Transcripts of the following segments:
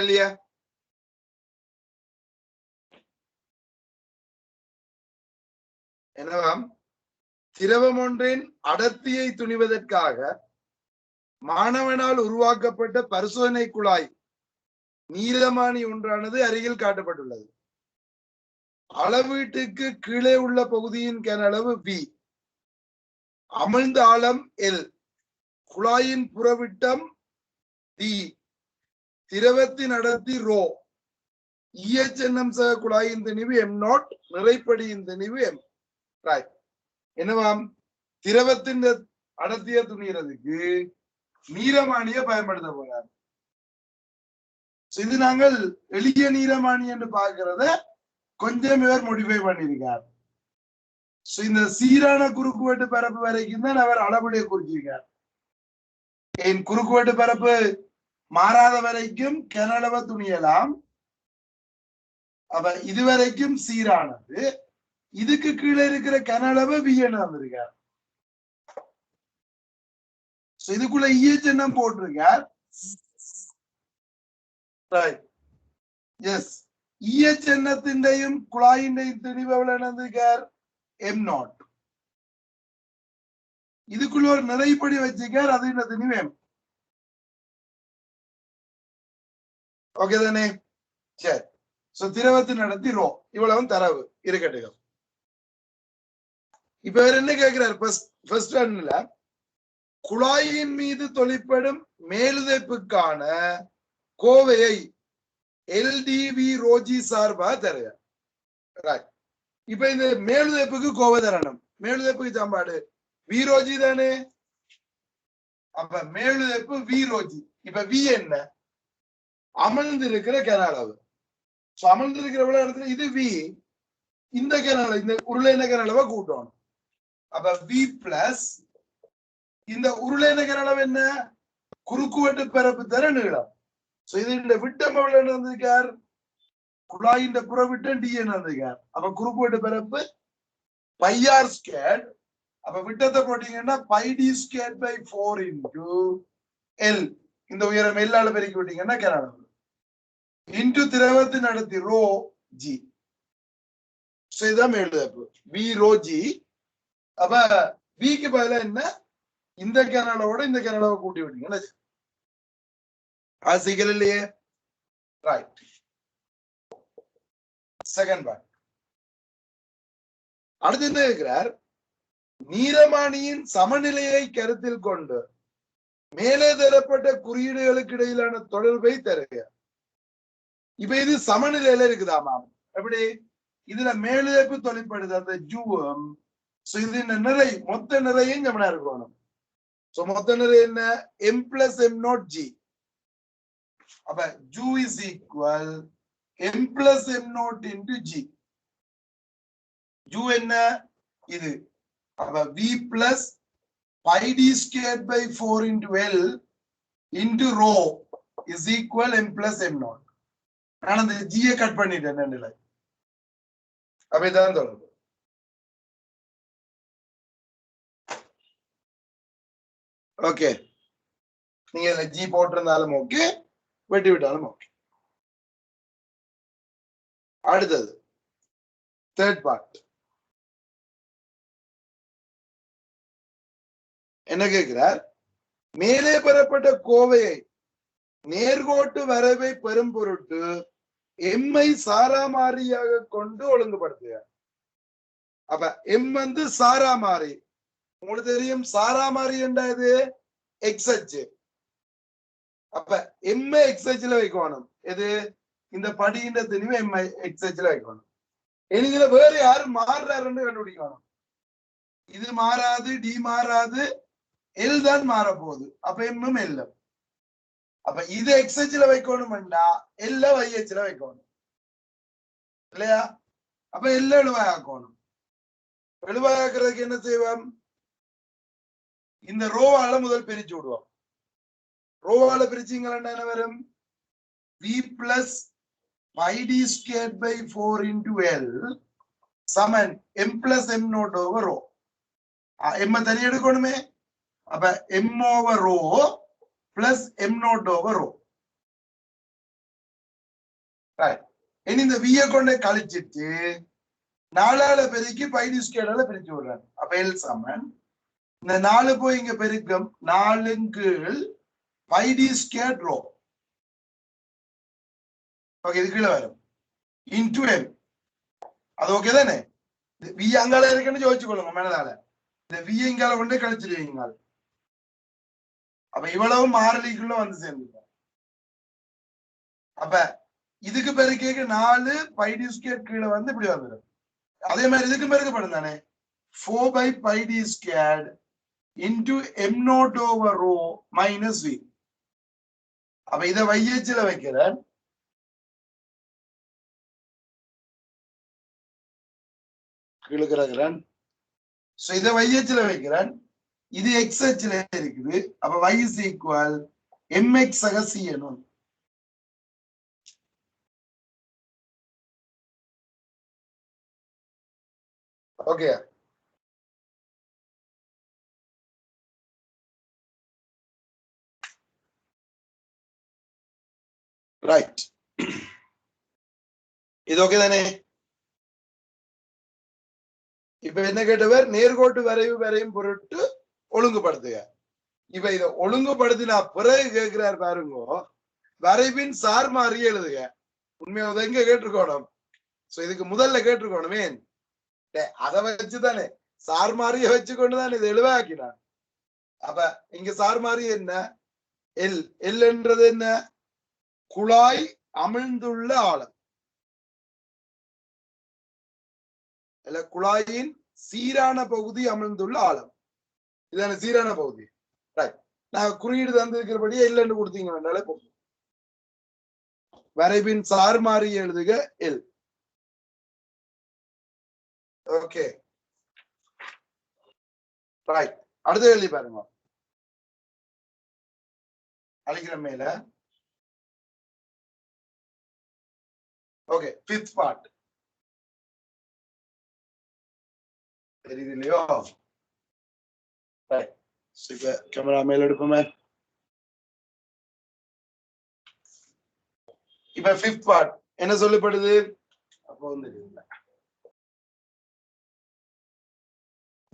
இல்லையா? என்னவாம்? திரவம் ஒன்றின் அடர்த்தியை துணிவதற்காக மாணவனால் உருவாக்கப்பட்ட பரிசோதனை குழாய் நீலமானி ஒன்றானது அருகில் காட்டப்பட்டுள்ளது. அளவீட்டுக்கு கீழே உள்ள பகுதியின் கன அளவு V, அமிழ்ந்த ஆழம் L, குழாயின் புறவிட்டம் D, திரவத்தின் அடர்த்தி ρ, EHNM சக குழாயின் திணிவு M0, நிறைப்படியின் திணிவு M. என்னவாம்? திரவத்தின் அடர்த்தியை துணிகிறதுக்கு நீலமானியை பயன்படுத்த போறார். இது நாங்கள் எளிய நீலமானி என்று பார்க்கிறத கொஞ்சம் இவர் மோடிஃபை பண்ணியிருக்கார். இந்த சீரான குறுக்குவெட்டு பரப்பு வரைக்கும் தான் அவர் அளவுடைய குறிச்சிருக்கார். என் குறுக்குவெட்டு பரப்பு மாறாத வரைக்கும் கனளவ துணியலாம். அப்ப இதுவரைக்கும் சீரானது. இதுக்கு கீழே இருக்கிற கனளவு வியன்னு வந்திருக்கார். இதுக்குள்ள EHNM போட்டிருக்கார். எஸ், EHNத்தின்டையும் குழாயின்டையும் திணிவு எவ்வளவு M0. இதுக்குள்ள ஒரு நிறைப்படி வச்சுக்கார். அது என்ன திணிவு M. ஓகே தானே? சரி. திரவத்தின் அடர்த்தி ρ. இவ்வளவு தரவு இருக்கட்டும். இப்ப வேற என்ன கேட்கிறார்? ஃபர்ஸ்ட் ரன்ல குழாயின் மீது தொழிற்படும் மேலுதைப்புக்கான கோவையை LDV ரோஜி சார்பா தருக. இப்ப இந்த மேலுதைப்புக்கு கோவை தரணும். மேலுதைப்புக்கு சாம்பாடு வீரோஜி தானே? அப்ப மேலுதைப்பு வீரோஜி. இப்ப V என்ன? அமர்ந்து இருக்கிற கன அளவு. அமர்ந்து இருக்கிற இடத்துல இது V. இந்த கன அளவு, இந்த உருளையின கன அளவை கூட்டணும். அப்ப V பிளஸ் இந்த உருளையின கன அளவு என்ன? குறுக்குவெட்டு பரப்பு தர நீளம். இது விட்டம் எவ்வளவு வந்திருக்கார்? குழாயின் புறவிட்டம் D என்ன வந்திருக்கார். அப்ப குறுக்குவெட்டு பரப்பு πr². அப்ப விட்டத்தை போட்டீங்கன்னா πd²/4 × L. இந்த உயரம் L ஆல பெருக்கி விட்டீங்கன்னா கன அளவு இன்டு திரவத்தின் அடர்த்தி ρg. இதுதான் மேலுதைப்பு V ρg. அப்ப Vக்கு பதிலா என்ன? இந்த கன அளவோட இந்த கன அளவை கூட்டி விட்டீங்கன்னா அது சீக்கிரம் இல்லையே. ரைட். Second part. அடுத்து என்ன இருக்கிறார்? நீரமானியின் சமநிலையை கருத்தில் கொண்டு மேலே தரப்பட்ட குறியீடுகளுக்கு இடையிலான தொடர்பை தருக. இப்ப இது சமநிலையில இருக்குதாமா? எப்படி? இதுல மேலுதைப்பு தொழிற்படுது அந்த ஜூவம். இது நிறை, மொத்த நிறையும் கவனம் இருக்கணும். மொத்த நிறை என்ன? M plus M0 G. அப்ப Ju is equal M plus M0 into G. Ju என்ன? இது. அப்ப V plus πd²/4 into L into ρ is equal M plus M0. நான் அந்த G கட் பண்ணிட்டேன் நிலை. அப்ப இதான் தொடர்பு. ஓகே, நீங்க G போட்டிருந்தாலும் ஓகே, வெட்டி விட்டாலும் ஓகே. அடுத்தது தேர்ட் பார்ட். என்ன கேட்கிறார்? மேலே பெறப்பட்ட கோவையை நேர்கோட்டு வரைவை பெரும் பொருட்டு எம்மை சாராமாரியாக கொண்டு ஒழுங்குபடுத்துக. அப்ப எம் வந்து சாராமாரி. உங்களுக்கு தெரியும் சாராமாரி என்றது எக்ஸ் அச்சு. அப்ப எம்ஐ எக்ஸ் அச்சுல வைக்கணும். எது? இந்த படியின் திணிவு எம்ஐ எக்ஸ் அச்சுல வைக்கணும். நீங்கள வேற யாரும் மாறுறாருன்னு கண்டுபிடிக்கணும். இது மாறாது, டி மாறாது, எல் தான் மாற போகுது. அப்ப எம்மும் எல். அப்ப இது எக்ஸ் அச்சுல வைக்கணும்டா எல்ல y அச்சுல வைக்கணும் இல்லையா? அப்ப எல்ல எழுவாயாக்கணும். எழுவாயாக்குறதுக்கு என்ன செய்வோம்? இந்த ரோவால முதல் பிரிச்சு விடுவோம். ரோவால பிரிச்சிங்கன்னா என்ன வரும்? V plus πd²/4 into L சமன் M plus M0 over ρ. M தனி எடுக்கணுமே. அப்ப M over ρ plus M0 over ρ. இனி இந்த விய கொண்டே கழிச்சிட்டு 4ஆல பெருக்கி பைடி ஸ்கேடால பிரிச்சு விடுறாரு. அப்ப எல் சமன் இந்த 4 போய் இங்க பெருக்கம் 4 கீழ் பைடி ஸ்கேட் ரோ. ஓகே, இது கீழே வரும் இன்டு எல். அது ஓகே தானே? வி அங்கால இருக்குன்னு யோசிச்சுக்கொள்ளுங்க மனதால. இந்த வி இங்கால கொண்டே கழிச்சிருவீங்க. அப்ப இவ்வளவு மாறிலிக்குள்ள வந்து சேர்ந்துடும். அப்ப இதுக்கு பெருக்கேக்கு 4 பைடி ஸ்கேர் கீழே வந்து இப்படி வந்துடும். அதே மாதிரி இதுக்கு பெருக்கப்படும் தானே 4 by pi d squared into m naught over rho minus v. அப்ப இதை YH வைக்கிறேன். கிழக்கிறேன். சோ இதை YH வைக்கிறேன். இது XH இருக்குது. அப்ப y is equal mx ஆக செய்யணும். Okay, right. இது ஓகே தானே? இப்ப என்ன கேட்டவர் நேர்கோட்டு வரையும் பொருட்டு ஒழுங்குபடுத்துக. இப்ப இதை ஒழுங்குபடுத்தினா பிறகு கேட்கிறார் பாருங்க, வரைவின் சார் மாறி எழுதுக. உண்மையாக எங்க கேட்டிருக்கணும்? சோ இதுக்கு முதல்ல கேட்டிருக்கணுமே, அதை வச்சுதானே சார் மாறிய வச்சுக்கொண்டுதான் இதை எழுவாக்கினான். அப்ப இங்க சார் மாறி என்ன? எல். எல் என்றது என்ன? குழாய் அமிழ்ந்துள்ள ஆழம். இல்ல, குழாயின் சீரான பகுதி அமிழ்ந்துள்ள ஆழம். இதான சீரான பகுதி. நான் குறியீடு தந்திருக்கிறபடியே இல்லைன்னு கொடுத்தீங்க வேண்டாலே போகும். வரைபின் சார் மாறி எழுதுக எல். Okay, right. அடுத்த எழுதி பாருங்க. அழிக்கிற மேல. ஓகே, ஃபிஃப்த் பார்ட் தெரியுது இல்லையோ? இப்ப கேமரா மேல எடுப்போமே. இப்ப ஃபிஃப்த் பார்ட் என்ன சொல்லப்படுது? அப்போ வந்து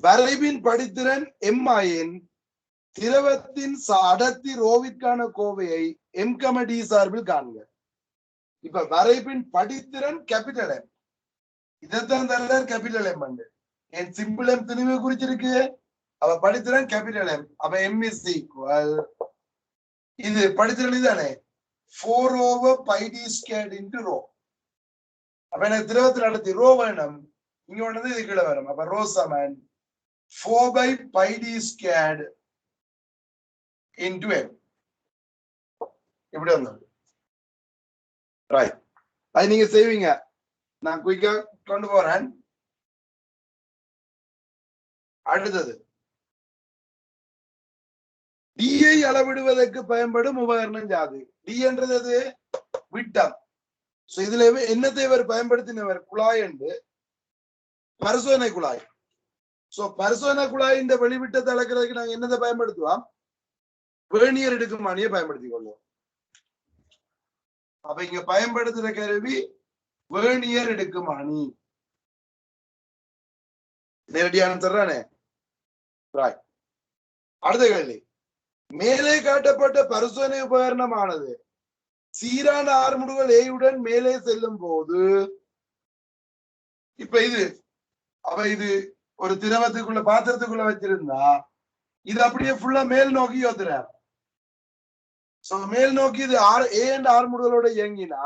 வரைவின் படித்திறன் எம்மாயின் திரவத்தின் அடர்த்தி ரோவிற்கான கோவையை எம் டி சார்பில் காண்க. இப்ப வரைவின் படித்திறன் கேபிட்டல் எம். இதைத்தான் தரலார் கேபிட்டல் எம். என் சிம்பிள் எம் திணிவு குறிச்சிருக்கு. அவ படித்திறன் கேபிட்டல் எம். அப்ப எம் இஸ் ஈக்குவல், இது படித்திறன் இதுதானே 4 over pi d squared into rho. அப்ப எனக்கு திரவத்தில் அடர்த்தி ரோ வேணும். இங்க ஒண்ணு இது கீழே வரும். அப்ப row Saman 4 by pi d squared into m. இப்படி வந்தது. ரைட், அது நீங்க செய்வீங்க. நான் குயிக்கா கொண்டு போறேன். அடுத்தது டிஐ அளவிடுவதற்கு பயன்படும் உபகரணம் யாது? டி என்றது விட்டம். இதுல என்னத்தை இவர் பயன்படுத்தினவர்? குழாய் என்று பரிசோதனை குழாய். சோ பரிசோதனை குழாய் இந்த வெளிவிட்டத்தை அளக்கிறதுக்கு நாங்க என்னத்தை பயன்படுத்துவோம்? வேர்னியர் எடுக்குமானியை பயன்படுத்திக் கொள்வோம். அப்ப இங்க பயன்படுத்துற கருவி வேர்னியர் எடுக்குமானி. நேரடியான தர்றானே. அடுத்த கேள்வி, மேலே காட்டப்பட்ட பரிசோதனை உபகரணமானது சீரான ஆர்முடுகள் ஏயுடன் மேலே செல்லும் போது, இப்ப இது அப்ப இது ஒரு திரவத்துக்குள்ள பாத்திரத்துக்குள்ள வச்சிருந்தா இது அப்படியே ஃபுல்லா மேல் நோக்கி யோத்துறார். மேல் நோக்கி இது ஆர்முடுகளோட இயங்கினா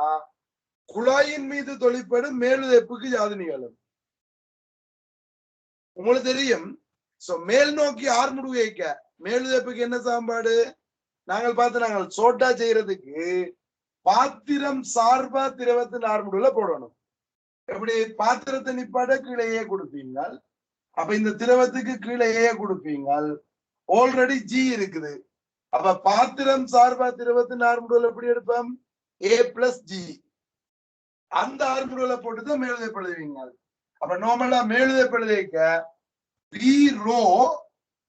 குழாயின் மீது தொழிற்படும் மேலுதைப்புக்கு யாது நிகழும்? உங்களுக்கு தெரியும். மேல் நோக்கி ஆர்முடு வைக்க மேலுதைப்புக்கு என்ன சாம்பாடு? நாங்கள் சோட்டா செய்யறதுக்கு பாத்திரம் சார்பா திரவத்தின் ஆர்முடுல போடணும். எப்படி? பாத்திரத்தை நிப்பாட கீழே கொடுப்பீங்க. அப்ப இந்த திரவத்துக்கு கீழே கொடுப்பீங்க. ஆல்ரெடி ஜி இருக்குது. அப்ப பாத்திரம் சார்பா திரவத்தின் ஆர்முடுல எப்படி எடுப்போம்? A plus G. அந்த ஆர்முடுல போட்டுதான் மேலுதைப்பு எழுதுவீங்க. அப்ப நார்மலா மேலுதைப்பு எழுதிக்க வி ரோ,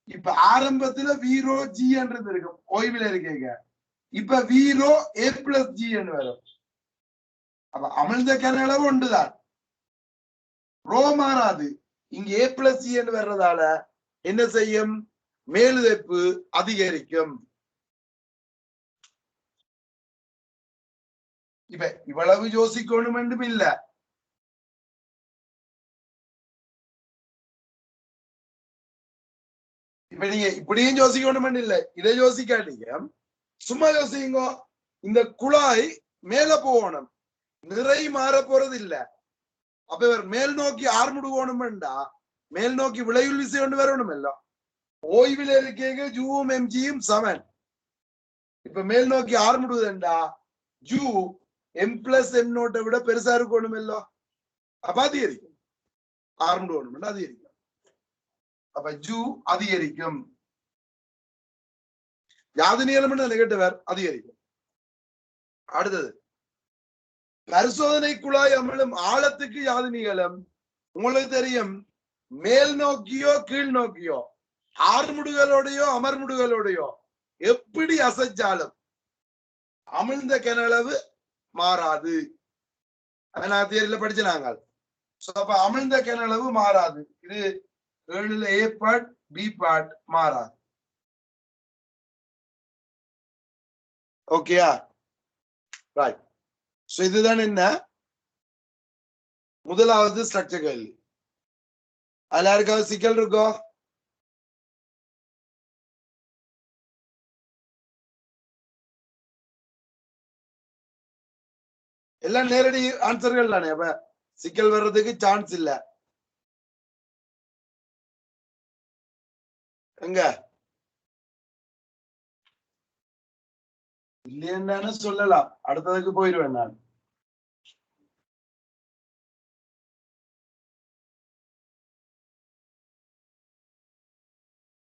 இப்ப ஆரம்பத்துல வி ரோ ஜி என்றது இருக்கும் ஓய்வில் இருக்கீங்க. இப்ப வி ரோ A plus G என்று வரும். அப்ப அமிழ்ந்த கன அளவு ஒன்றுதான், ரோ மாறாது. இங்க ஏ பிளஸ் சி என்று வர்றதால என்ன செய்யும், மேலுதைப்பு அதிகரிக்கும். இப்ப இவ்வளவு யோசிக்கணும் என்றும் இல்ல, இப்ப நீங்க இப்படியும் யோசிக்கணும் இல்ல, இதை யோசிக்காதீங்க, சும்மா யோசிங்க. இந்த குழாய் மேல போகணும், நிறை மாற போறது இல்ல. அப்ப இவர் மேல் நோக்கி ஆர்முடுவோணும்டா, மேல் நோக்கி விளையுள் விசை ஒன்று வரணும் எல்லாம். ஓய்வில் இருக்க ஜூவும் எம்ஜியும் சமன். இப்ப மேல் நோக்கி ஆர்முடுவதுண்டா ஜூ எம் பிளஸ் எம் நோட்டை விட பெருசா இருக்கணும் எல்லாம். அப்ப அதிகரிக்கும், ஆர்முடுவோணும் அதிகரிக்கும். அப்ப ஜூ அதிகரிக்கும், யாது நீளம் நெகட்டிவர் அதிகரிக்கும். அடுத்தது பரிசோதனை குழாய் அமிழும் ஆழத்துக்கு யாது நீளம். உங்களுக்கு தெரியும், மேல் நோக்கியோ கீழ் நோக்கியோ, ஆர்முடுகளோடையோ அமர்முடுகளோடையோ எப்படி அசைச்சாலும் அமிழ்ந்த கனளவு மாறாது. நான் தியரியில படிச்சு நாங்கள். அப்ப அமிழ்ந்த கனளவு மாறாது. இது 7ல ஏ பார்ட் பி பார்ட் மாறாது. ஓகேயா, ரைட். சோ இதுதான் என்ன முதலாவது ஸ்ட்ரக்சர் கேள்வி. அதுல யாருக்காவது சிக்கல் இருக்கோ? எல்லாம் நேரடி ஆன்சர்கள் தானே, அப்ப சிக்கல் வர்றதுக்கு சான்ஸ் இல்ல. எங்க இல்லைன்னு சொல்லலாம், அடுத்ததுக்கு போயிடுவேன் நான்.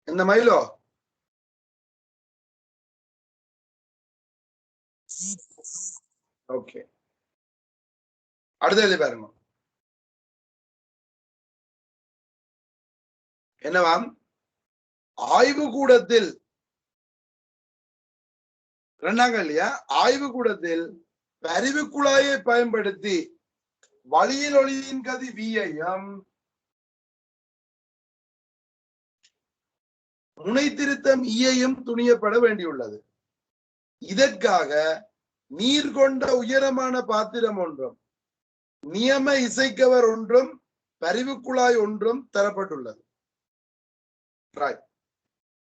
என்ன மயிலோ? ஓகே, அடுத்த பாருங்க. என்னவாம், ஆய்வு கூடத்தில் ரெண்டாங்க இல்லையா, ஆய்வு கூடத்தில் பரிவு குழாயை பயன்படுத்தி வழியில் ஒளியின் கதி வியையும் முனை திருத்தம் ஈயையும் துணியப்பட வேண்டியுள்ளது. இதற்காக நீர் கொண்ட உயரமான பாத்திரம் ஒன்றும் நியம இசைக்கவர் ஒன்றும் பரிவு குழாய் ஒன்றும் தரப்பட்டுள்ளது.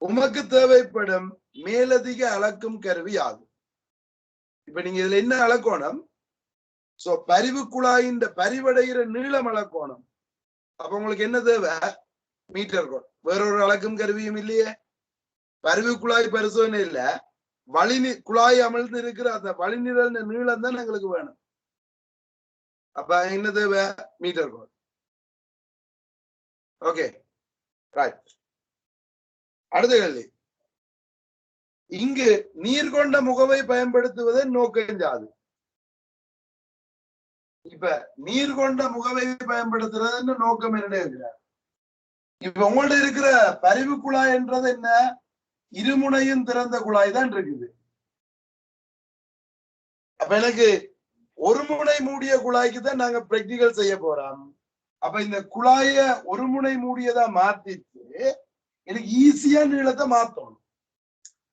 உமக்கு தேவைப்படும் மேலதிக அளக்கும் கருவி ஆகும். இப்ப நீங்க இதுல என்ன அளக்கோணம், சோ பரிவு குழாயின் பரிவடைகிற நீளம் அளக்கோணம். அப்ப உங்களுக்கு என்ன தேவை, மீட்டர் கோணம். வேறொரு அளக்கும் கருவியும் இல்லையே. பரிவு குழாய் பரிசோதனை இல்ல, குழாய் அமர்ந்து இருக்கிற அந்த வழிநிழல் நீளம் தான் எங்களுக்கு வேணும். அப்ப என்ன தேவை, மீட்டர் கோணம். Okay, right. அடுத்த கேள்வி, இங்கு நீர் கொண்ட முகவை பயன்படுத்துவதை நோக்கஞ்சாது. இப்ப நீர் கொண்ட முகவை பயன்படுத்துறது நோக்கம் என்ன இருக்கிறார். இப்ப உங்கள்ட்ட இருக்கிற பரிவு குழாய் என்றது என்ன, இருமுனையும் திறந்த குழாய் தான் இருக்குது. அப்ப எனக்கு ஒரு முனை மூடிய குழாய்க்கு தான் நாங்க பிராக்டிகல் செய்ய போறோம். அப்ப இந்த குழாய ஒரு முனை மூடியதா மாத்திட்டு எனக்கு ஈஸியா நீளத்தை மாத்தணும்.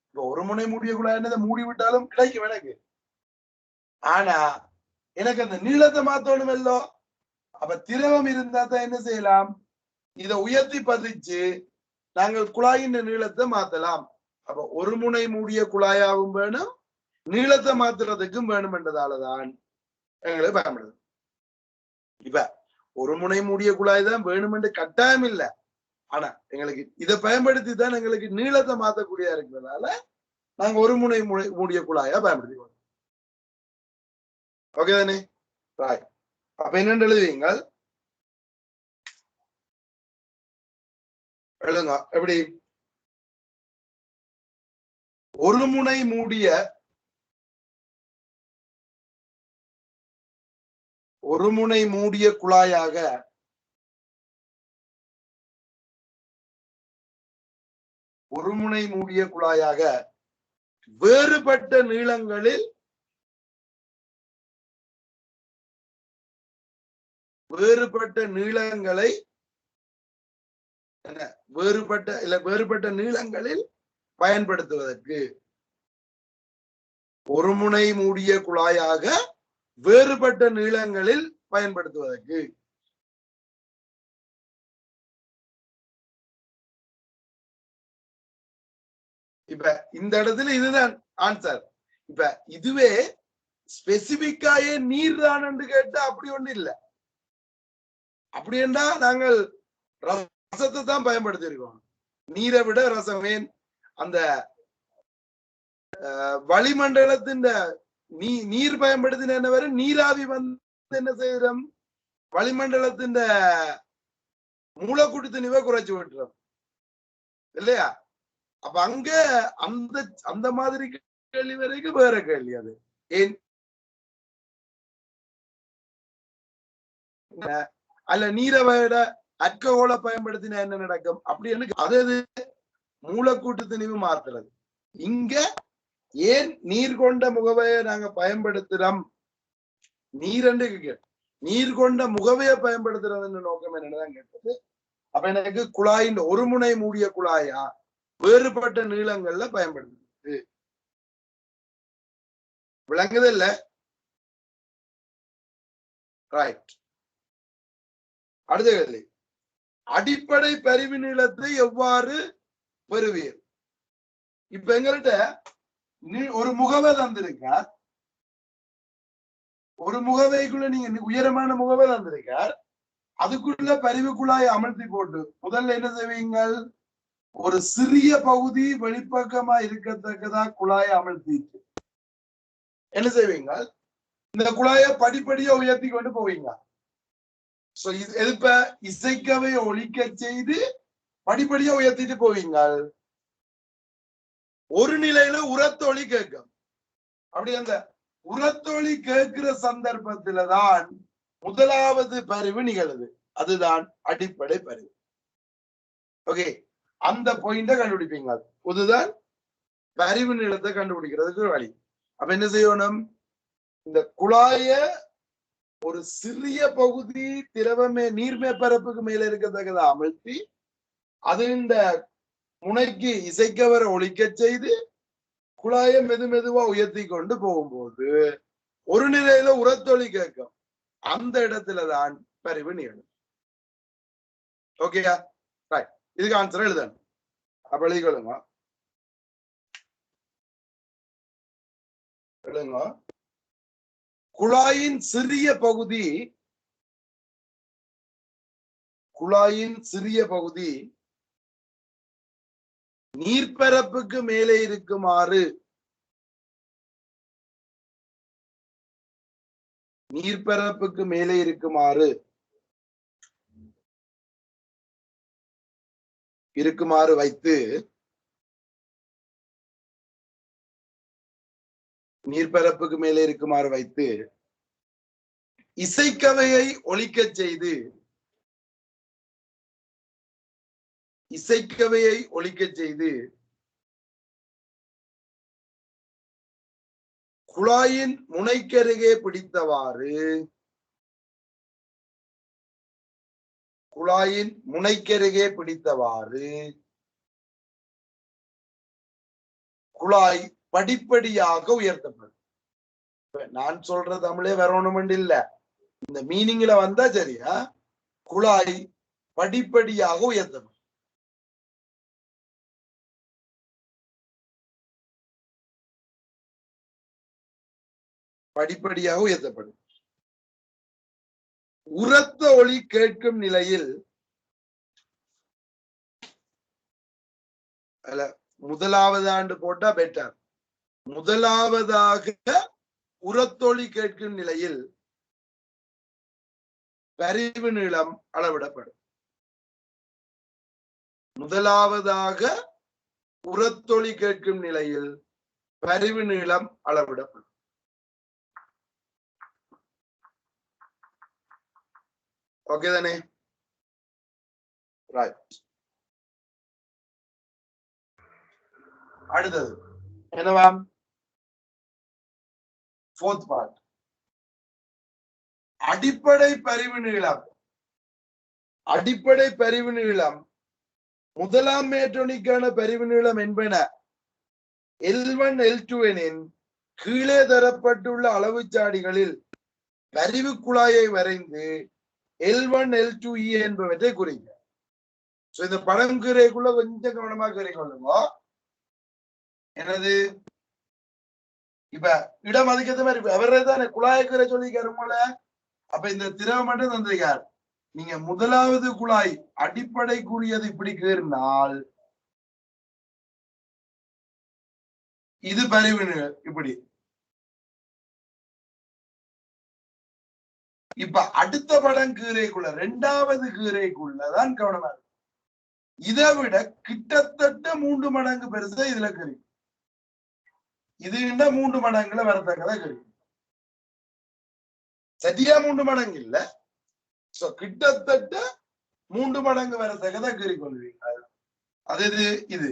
இப்ப ஒரு முனை மூடிய குழாய் என்னதை மூடி விட்டாலும் கிடைக்கும் எனக்கு, ஆனா எனக்கு அந்த நீளத்தை மாத்தணும் இல்லோ. அப்ப திரவம் இருந்தா தான் என்ன செய்யலாம், இதை உயர்த்தி பதிச்சு நாங்கள் குழாயின் நீளத்தை மாத்தலாம். அப்ப ஒரு முனை மூடிய குழாயாவும் வேணும், நீளத்தை மாத்துறதுக்கும் வேணும் என்றதாலதான் எங்களுக்கு பயன்படுது. இப்ப ஒரு முனை மூடிய குழாய் தான் வேணும் என்று கட்டாயம் இல்லை, ஆனா எங்களுக்கு இதை பயன்படுத்தி தான் எங்களுக்கு நீளத்தை மாத்தக்கூடியதா இருக்கிறதுனால நாங்க ஒரு முனை மூடிய குழாயா பயன்படுத்திக்கோம். ஓகே தானே, அப்ப என்னன்னு எழுதுவீங்கள், எழுதுங்க. எப்படி, ஒரு முனை மூடிய குழாயாக வேறுபட்ட நீளங்களில் வேறுபட்ட நீளங்களை வேறுபட்ட நீளங்களில் பயன்படுத்துவதற்கு ஒரு முனை மூடிய குழாயாக வேறுபட்ட நீளங்களில் பயன்படுத்துவதற்கு இப்ப இந்த இடத்துல இதுதான் ஆன்சர். இப்ப இதுவே ஸ்பெசிபிக்காயே நீர் தான் என்று கேட்டா அப்படி ஒண்ணு இல்ல. அப்படி என்றா நாங்கள் ரசத்தை தான் பயன்படுத்தி இருக்கோம். நீரை விட ரசம் ஏன் அந்த வளிமண்டலத்தின் நீர் பயன்படுத்தின என்ன வரும், நீராவி வந்து என்ன செய்யறோம், வளிமண்டலத்தின் மூலக்கூட்டு திணிவை குறைச்சு விட்டுறோம் இல்லையா? அப்ப அங்க அந்த அந்த மாதிரி கேள்வி வரைக்கும் வேற கேள்வி. அது ஏன் அல்ல நீரை விட அல்கஹோலை பயன்படுத்தினா என்ன நடக்கும் அப்படின்னு அது மூலக்கூட்டு திணிவு மாத்துறது. இங்க ஏன் நீர் கொண்ட முகவையை நாங்க பயன்படுத்துறோம், நீர் கொண்ட முகவையை பயன்படுத்துறதுன்னு நோக்கம் என்னதான் கேட்டது. அப்ப எனக்கு குழாயின் ஒரு முனை மூடிய குழாயா வேறுபட்ட நீளங்கள்ல பயன்படுத்துது. விளங்குது இல்ல? ரைட். அடுத்த கேள்வி, அடிப்படை பரிவு நீளத்தை எவ்வாறு பெறுவீர்? இப்ப எங்கள்கிட்ட ஒரு முகவை தந்திருக்கார், ஒரு முகவைக்குள்ள நீங்க உயரமான முகவை தந்திருக்கார், அதுக்குள்ள பரிவு குழாயை அமர்த்தி போட்டு முதல்ல என்ன செய்வீங்கள், ஒரு சிறிய பகுதி வெளிப்பக்கமா இருக்கத்தக்கதா குழாயை அமர்த்திட்டு என்ன செய்வீங்க, இந்த குழாயை படிப்படியா உயர்த்தி கொண்டு போவீங்க. இசைக்கவை ஒழிக்க செய்து படிப்படியா உயர்த்திட்டு போவீங்க. ஒரு நிலையில உரத்தொழி கேட்கும். அப்படி அந்த உரத்தொழி கேட்கிற சந்தர்ப்பத்தில்தான் முதலாவது பரிவு நிகழுது. அதுதான் அடிப்படை பரிவு. ஓகே, அந்த பாயிண்ட கண்டுபிடிப்பீங்க. அதுதான் பரிவு நீளத்தை கண்டுபிடிக்கிறதுக்கு வழி. அப்ப என்ன செய்யணும், இந்த குழாய ஒரு சிறிய பகுதி திரவமே நீர்மேற்பரப்புக்கு மேல இருக்கத்தக்கதை அமர்த்தி அது இந்த முனைக்கு இசைக்கவரை ஒழிக்க செய்து குழாயை மெதுவா உயர்த்தி கொண்டு போகும்போது ஒரு நிலையில உரத்தொழி கேட்கும். அந்த இடத்துலதான் பரிவு நீளும். ஓகேயா? ரைட். இதுக்கு ஆன்சர் எழுதணும். அப்ப எழுதிக்கொள்ளுங்க. எழுதுங்க. குழாயின் சிறிய பகுதி நீர்ப்பரப்புக்கு மேலே இருக்குமாறு வைத்து நீர்ப்பரப்புக்கு மேலே இருக்குமாறு வைத்து இசைக்கவையை ஒழிக்க செய்து குழாயின் முனைக்கருகே பிடித்தவாறு குழாய் படிப்படியாக உயர்த்தப்படும். நான் சொல்ற தமிழே வரணுமென்று இல்ல, இந்த மீனிங்ல வந்தா சரியா. குழாய் படிப்படியாக உயர்த்தப்படும். உரத்த ஒளி கேட்கும் நிலையில் முதலாவது ஆண்டு போட்டா பெட்டர். முதலாவதாக உரத்தொளி கேட்கும் நிலையில் பரிவு நீளம் அளவிடப்படும். முதலாவதாக உரத்தொளி கேட்கும் நிலையில் பரிவு நீளம் அளவிடப்படும். ஓகே தானே? ரைட். அடுத்தது என்னவாம்? 4th part. அடிப்படை பரிவு நீளம் முதலாம் மேற்றொணிக்கான பரிவு நீளம் என்பன L1 L2 எனின் கீழே தரப்பட்டுள்ள அளவுச்சாடிகளில் பரிவு குழாயை வரைந்து L1 L2E என்பவற்றை குறிக்க. இந்த படம் கீரைக்குள்ள கொஞ்சம் கவனமா கீரை கொள்ளுங்க. எனது இப்ப இடம் அதுக்கேற்ற மாதிரி அவரே தானே குழாய்க்கீரை சொல்லிக்காரு போல. அப்ப இந்த திரவம் மட்டும் தந்திருக்கார். நீங்க முதலாவது குழாய் அடிப்படைக்குரியது இப்படி கேறினால் இது பரிவு இப்படி. இப்ப அடுத்த படம் கீரைக்குள்ள இரண்டாவது கீரைக்குள்ளதான் கவனமா இருக்கு. இதை விட கிட்டத்தட்ட 3 மடங்கு பெருசா இதுல கறி. இது 3 மடங்குல வரத்தக்கதான் கறி. சரியா 3 மடங்கு இல்ல, கிட்டத்தட்ட 3 மடங்கு வரத்தக்கதான் கறி கொள்வீங்க. அது இது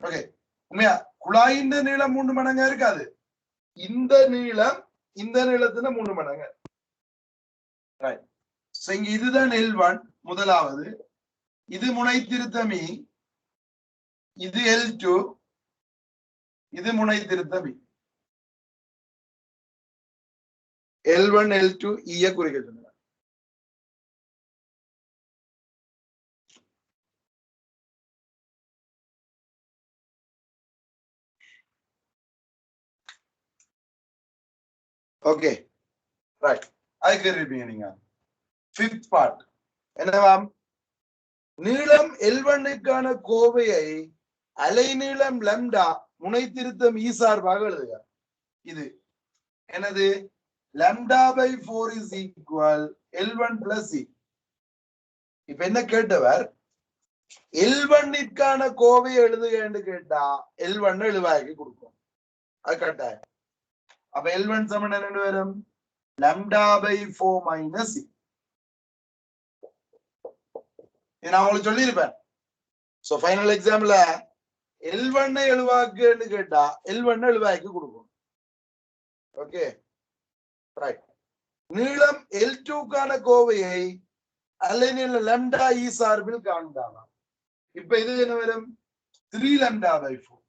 ஓகே. உண்மையா குழாயின் நீளம் 3 மடங்கா இருக்காது. இந்த நீளத்துல 3 மடங்கு. இங்க இதுதான் L1 முதலாவது. இது முனை திருத்தமி, இது L2, இது முனை திருத்தமி. L1 L2 E குறிக்க சொன்னார். Okay right. அதுக்கு இருப்பீங்க நீங்க. 5th part என்னவாம்? நீளம் L1க்கான கோவையை அலைநீளம் லம்டா முனை திருத்தம் E சார்பாக எழுதுக. இது எனது lambda by 4 is equal L1 plus E. இப்ப என்ன கேட்டவர் L1க்கான கோவையை எழுதுகன்னு கேட்டா L1 எழுவாக்கி கொடுக்கும். அது கட்டாயம். அப்ப L1 சமன் என்ன வரும்? lambda by 4 minus E. நான் உங்களுக்கு சொல்லியிருப்பேன். சோ ஃபைனல் எக்ஸாம்ல L1 எழுவாக்குன்னு கேட்டா L1 எழுவாக்கி கொடுக்கும். Okay right. நீளம் L2க்கான கோவையை அலைநீள lambda E சார்பில் காண்பாங்க. இப்ப இது என்ன வரும்? 3 lambda by 4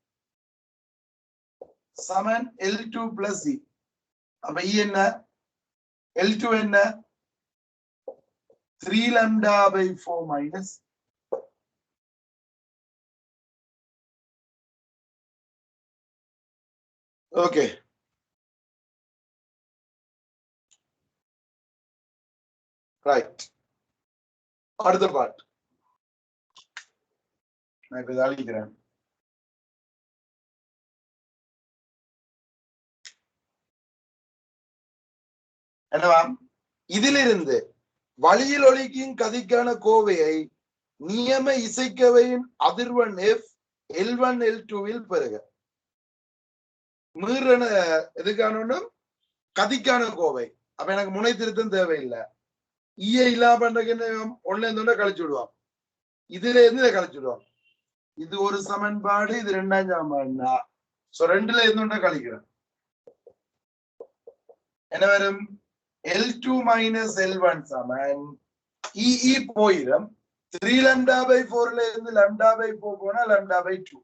Saman L2 plus E. அப்ப E என்ன? L2 என்ன? 3 lambda by 4 minus. Okay right. அடுத்த பார்ட் நான் இப்ப அழிக்கிறேன். என்னவா? இதிலிருந்து வழியில் ஒலிக்கும் கதிக்கான கோவையை நியம இசைக்கவையின் அதிர்வெண் F L1 L2 பெறுக. மீறன எதுக்கான கதிக்கான கோவை. அப்ப எனக்கு முனை திருத்தம் தேவையில்லை. ஈய இல்லாம பண்றதுக்கு என்ன? ஒன்னுல இருந்து கழிச்சு விடுவான். இதுல இருந்து இதை கழிச்சு விடுவான். இது ஒரு சமன்பாடு, இது 2ஆம் சமன்பாடுனா சோ 2ல இருந்து கழிக்கிறேன். என்ன வரும்? L2 minus L1 சமன் E போயிடும். 3 lambda by 4ல இருந்து lambda by 4 போனா lambda by 2.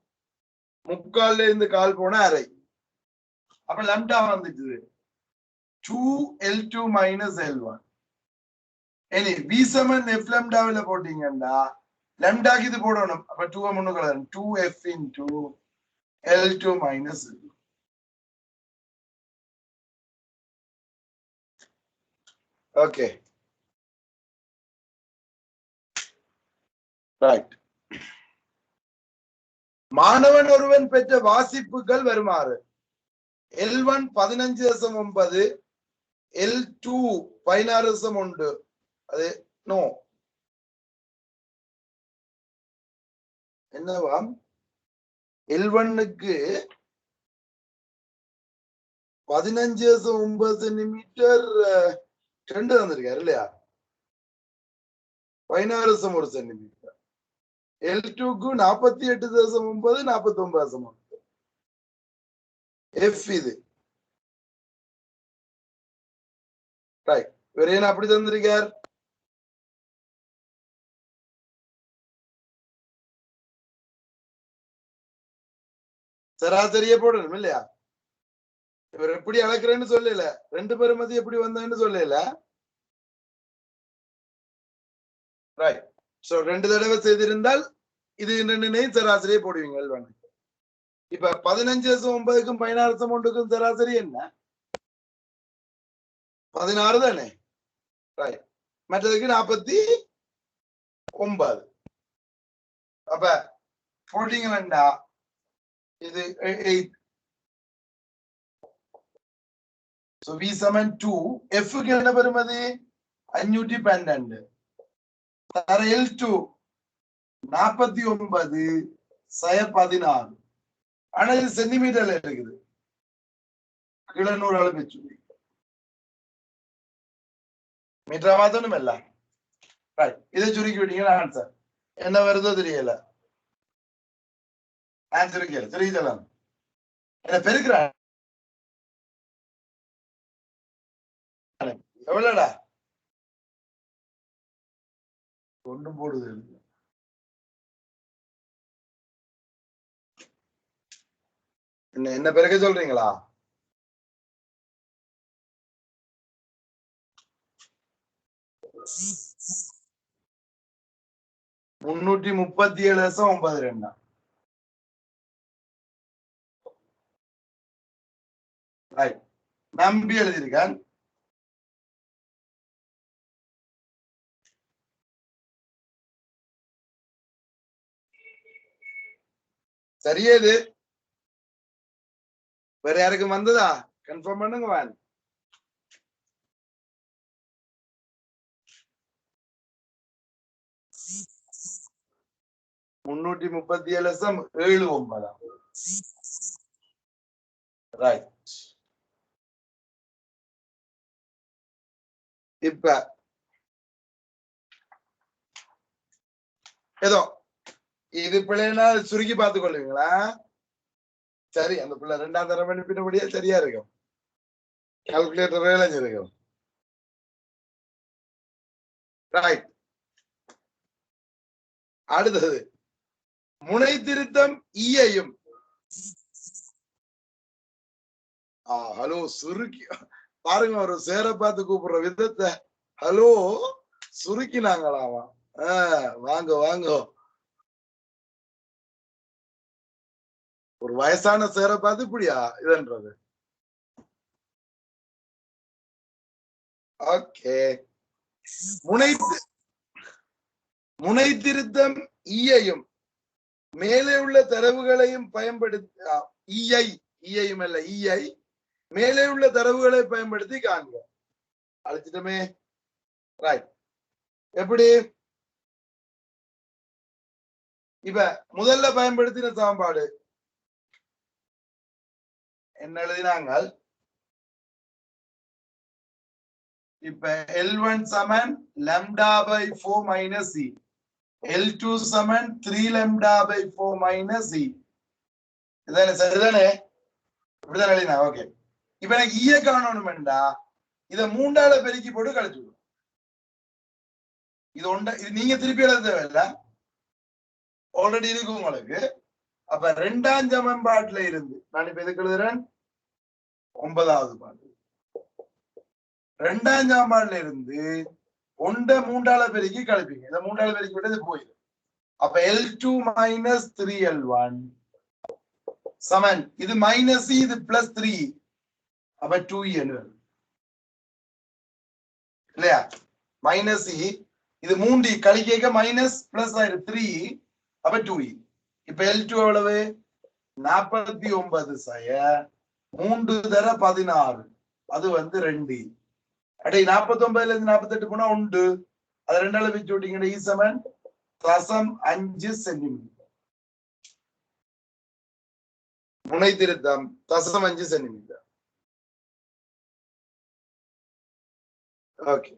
முக்கால்ல இருந்து கால் போனா அரை. அப்ப lambda வந்துச்சு 2 L2 minus L1. இனி V சமன் F lambdaவில போட்டீங்கன்னா lambdaக்கு இது போடணும். அப்ப 2 முன்னுக்கு 2F into L2 minus L2. Okay right. மாணவன் ஒருவன் பெற்ற வாசிப்புகள் வருமாறு: L1 15.9, L2 16.1. அது நோ என்னவாம்? L1க்கு 15.9 சென்டிமீட்டர் 2 தந்திருக்காரு இல்லையா? 16.1 சென்டிமீட்டர். L2க்கு 48.9 49.1. F இது ரைட். இவர் ஏன் அப்படி தந்திருக்கார்? சராசரியை போடணும் இல்லையா? இவர் எப்படி அளக்குறேன்னு சொல்லல, ரெண்டு பெருமதி எப்படி வந்தேன்னு சொல்லல. ரைட். சோ ரெண்டு தடவை செய்திருந்தால் இது ரெண்டுனையும் சராசரியை போடுவீங்க. இப்ப 15/9க்கும் 16/1க்கும் சராசரி என்ன? 16 தானே? ரைட். மற்றதுக்கு 49. அப்ப போட்டீங்கன்னா இது 8. So V சமன் 2. F க்கு என்ன பெறுமதி? 512. தர L2 49/16. ஆனா இது சென்டிமீட்டர்ல இருக்குது. கிலோ 100 அளவு மீட்டரா மாத்தணும் இல்ல? ரைட். இதை சுருக்கி விட்டீங்கன்னா ஆன்சர் என்ன வருதோ தெரியல. ஆன்சர் கேளு தெரியலாம். என்ன பெருக்கிறான் எவ்வளவுடா? ஒன்றும் போடுது. என்ன பெருக்க சொல்றீங்களா? முன்னூற்றி 37.92. நம்பி எழுதியிருக்கேன். சரியது வேற யாருக்கும் வந்ததா? கன்ஃபார்ம் பண்ணுங்க. 337.79. ரைட். இப்ப ஏதோ இது பிள்ளைனா சுருக்கி பார்த்துக் கொள்ளுவீங்களா? சரி, அந்த பிள்ளை 2ஆம் தரம் அனுப்பினபடியே சரியா இருக்கும். கால்குலேட்டர் இருக்கும். ரைட். அடுத்தது முனை திருத்தம் ஈயையும். ஹலோ சுருக்கி பாருங்க, ஒரு சேர பார்த்து கூப்பிடுற விதத்தை. ஹலோ சுருக்கினாங்களாமா. வாங்க வாங்க. ஒரு வயசான சேர பார்த்து இப்படியா இதுன்றது? ஓகே. முனை திருத்தம் ஈயையும் மேலே உள்ள தரவுகளையும் பயன்படுத்தி ஈயையும் அல்ல ஈயை மேலே உள்ள தரவுகளை பயன்படுத்தி காண்க. அழைச்சிட்டமே. ரைட். எப்படி? இப்ப முதல்ல பயன்படுத்தின சமன்பாடு என்ன எழுதினாங்க? இப்ப L1 சமன் λ/4 மைனஸ் C, L2 சமன் 3 λ/4 மைனஸ் C. இதானே? சரிதானே? இப்படிதான் எழுதினா. ஓகே. இப்ப எனக்கு ஈய காணணும்டா, இத 3ஆல பெருக்கி போட்டு கழிச்சு விடும். இது நீங்க திருப்பி எழுத தேவையில்ல, ஆல்ரெடி இருக்கு உங்களுக்கு. அப்ப 2ஆம் சமன்பாட்டுல இருந்து நான் இப்ப எதுக்கு எழுதுறேன்? 9வது பாட்டு. 2ஆம் சமன்பாட்டுல இருந்து 1 3ஆல பெருக்கி கழிப்பீங்க. இதை 3ஆல பெருக்கி விட்டு இது போயிடும். அப்ப L2 மைனஸ் 3L1 சமன் இது மைனஸ் இது பிளஸ் 3. அப்ப 2E இல்லையா? மைனஸ் இது 3D கழிக்க மைனஸ் பிளஸ் ஆயிடும் 3. அப்ப 2E. இப்ப L2 எவ்வளவு? 49/3 தர 16. அது 2. அடே 49ல இருந்து 48 போனா உண்டு. அது 2ஆல பிரிச்சு விட்டீங்கன்னா E சமன் 0.5 சென்டிமீட்டர். முனை திருத்தம் 0.5 சென்டிமீட்டர். ஓகே.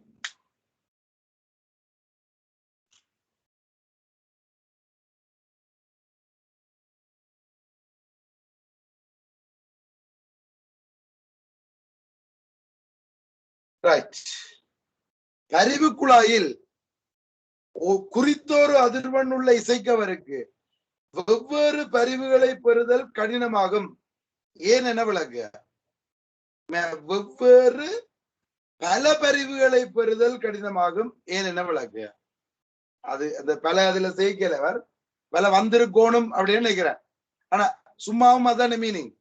ரைட். பரிவு குழாயில் குறித்தோரு அதிர்வெண் உள்ள இசைக்கவருக்கு வெவ்வேறு பரிவுகளை பெறுதல் கடினமாகும். ஏன் என விளக்கு. வெவ்வேறு பல பரிவுகளை பெறுதல் கடினமாகும். ஏன் என்ன விளக்கு. அது அந்த பல அதுல சேர்க்கிறவர் பல வந்திருக்கோணும் அப்படின்னு நினைக்கிறேன். ஆனா சும்மாவும் அதான மீனிங்.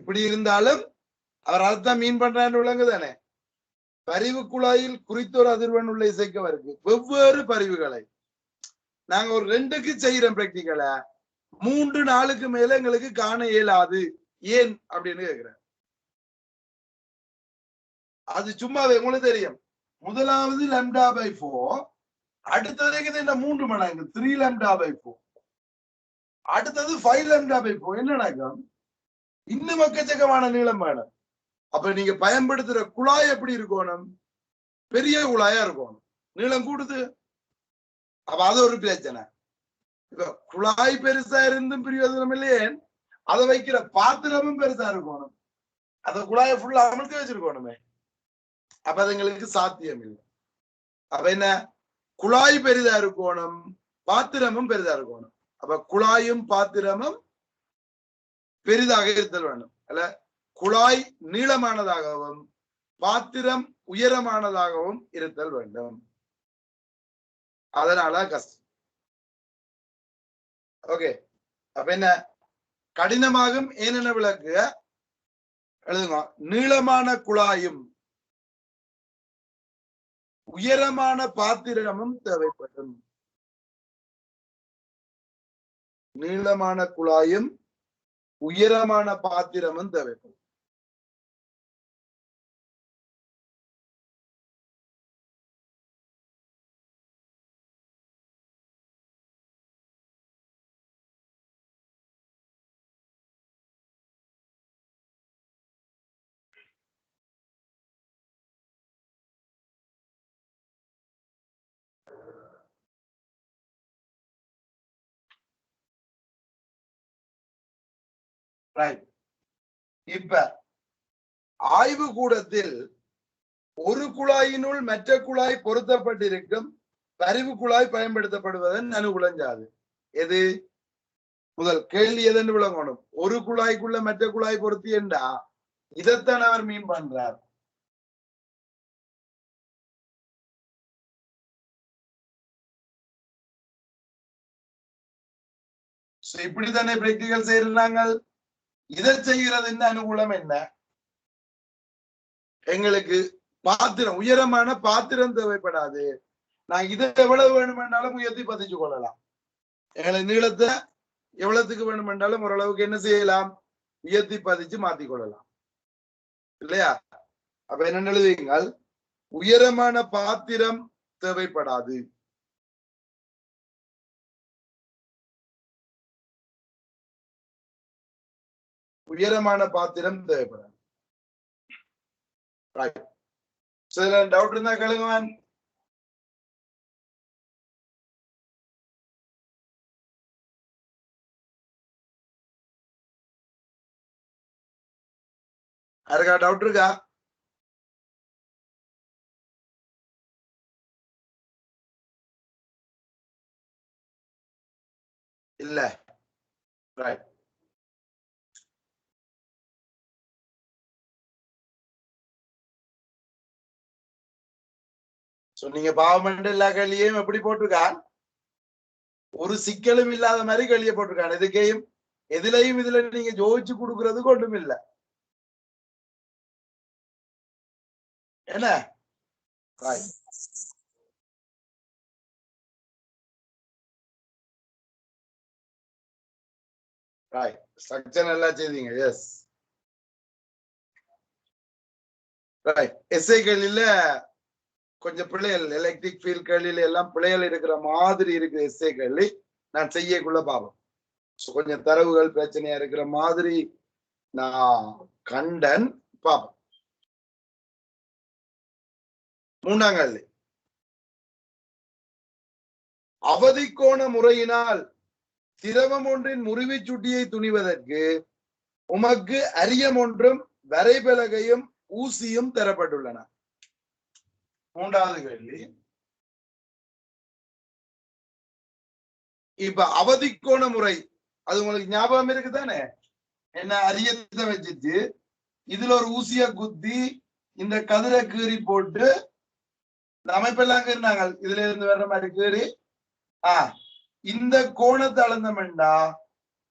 இப்படி இருந்தாலும் அவர் அதைத்தான் மீன் பண்றான்னு விளங்குதானே. பரிவு குழாயில் குறித்தோர் அதிர்வெண் உள்ள இசைக்கவருக்கு வெவ்வேறு பரிவுகளை நாங்க ஒரு 2க்கு செய்யறோம் பிராக்டிக்கல, 3-4க்கு மேல எங்களுக்கு காண இயலாது. ஏன் அப்படின்னு கேக்குறேன். அது சும்மாவே உங்களுக்கு தெரியும். முதலாவது λ/4, அடுத்தது இந்த 3 மடங்கு 3 λ/4, அடுத்தது 5 λ/4. என்ன நடக்கும்? இன்னும் எக்கச்சக்கமான நீளம் வேணும். அப்ப நீங்க பயன்படுத்துற குழாய் எப்படி இருக்கணும்? பெரிய குழாயா இருக்கணும். நீளம் கூடுது. அப்ப அது ஒரு பிரச்சனை. இப்ப குழாய் பெருசா இருந்தும் பிரயோஜனம் இல்லையே, அதை வைக்கிற பாத்திரமும் பெருசா இருக்கணும். அந்த குழாயை ஃபுல்லா அமர்த்தி வச்சிருக்கணுமே. அப்ப அது எங்களுக்கு சாத்தியம் இல்லை. அப்ப என்ன, குழாய் பெரிதா இருக்கணும், பாத்திரமும் பெரிதா இருக்கணும். அப்ப குழாயும் பாத்திரமும் பெரிதாக இருத்தல் வேண்டும். அல்ல, குழாய் நீளமானதாகவும் பாத்திரம் உயரமானதாகவும் இருத்தல் வேண்டும். அதனால கஷ்டம். ஓகே. அப்ப என்ன கடினமாகும். ஏனென்ன விளக்கு எழுதுங்க. நீளமான குழாயும் உயரமான பாத்திரமும் தேவைப்படும். நீளமான குழாயும் உயரமான பாத்திரமும் தேவைப்படும். இப்ப ஆய்வு கூடத்தில் ஒரு குழாயினுள் மற்ற குழாய் பொருத்தப்பட்டிருக்கும் பரிவு குழாய் பயன்படுத்தப்படுவதன் அனுகூலஞ்சாது. எது முதல் கேள்வி எதுன்னு விளங்கணும். ஒரு குழாய்க்குள்ள மற்ற குழாய் பொருத்தி என்றா இதைத்தான் அவர் மீன் பண்றார். இப்படித்தானே பிராக்டிகல் செய்யறாங்க. இதை செய்கிறது அனுகூலம் என்ன? எங்களுக்கு பாத்திரம் உயரமான பாத்திரம் தேவைப்படாது. நான் இதை எவ்வளவு வேணுமென்றாலும் உயர்த்தி பதிச்சு கொள்ளலாம். எங்களை நீளத்தை எவ்வளவுக்கு வேணுமென்றாலும் ஓரளவுக்கு என்ன செய்யலாம், உயர்த்தி பதிச்சு மாத்திக் கொள்ளலாம் இல்லையா? அப்ப என்ன எழுதுவீங்கள், உயரமான பாத்திரம் தேவைப்படாது. உயரமான பாத்திரம் தேவைப்படாது. டவுட் இருந்தா கேளுங்க. யாருக்கா டவுட் இருக்கா? இல்ல. ரைட். நீங்க பாவம் எல்லா கேள்வியும் எப்படி போட்டிருக்கான், ஒரு சிக்கலும் இல்லாத மாதிரி கேள்வியை போட்டிருக்கான். எதுக்கையும் எதுலையும் இதுல நீங்க ஜோதிச்சு கொடுக்கறதுக்கு ஒன்றும் இல்லை. என்ன ஸ்ட்ரக்சர் நல்லா செய்தீங்க. S right. எஸ்ஐ கேள்வியில கொஞ்சம் பிள்ளைகள் எலக்ட்ரிக் ஃபீல்ட் கேள்வியில எல்லாம் பிள்ளைகள் இருக்கிற மாதிரி இருக்கிற எஸ்ஐ கேள்வி நான் செய்யக்குள்ள பாப்போம். கொஞ்சம் தரவுகள் பிரச்சனையா இருக்கிற மாதிரி நான் கண்டன் பாப்போம். 3ஆம் கேள்வி, அவதிக்கோண முறையினால் திரவம் ஒன்றின் முறிவுச் சுட்டியை துணிவதற்கு உமக்கு அரியம் ஒன்றும் வரைபலகையும் ஊசியும் தரப்பட்டுள்ளன. மூன்றாவது கேள்வி, இப்ப அவதிக்கோண முறை அது உங்களுக்கு ஞாபகம் இருக்குதானே? என்ன அரியத்தை வச்சுட்டு இதுல ஒரு ஊசிய குத்தி இந்த கதிரை கீறி போட்டு இந்த அமைப்பெல்லாம் கீறினாங்க, இதுல இருந்து வர்ற மாதிரி கீறி இந்த கோணத்தை அளந்தமெண்டா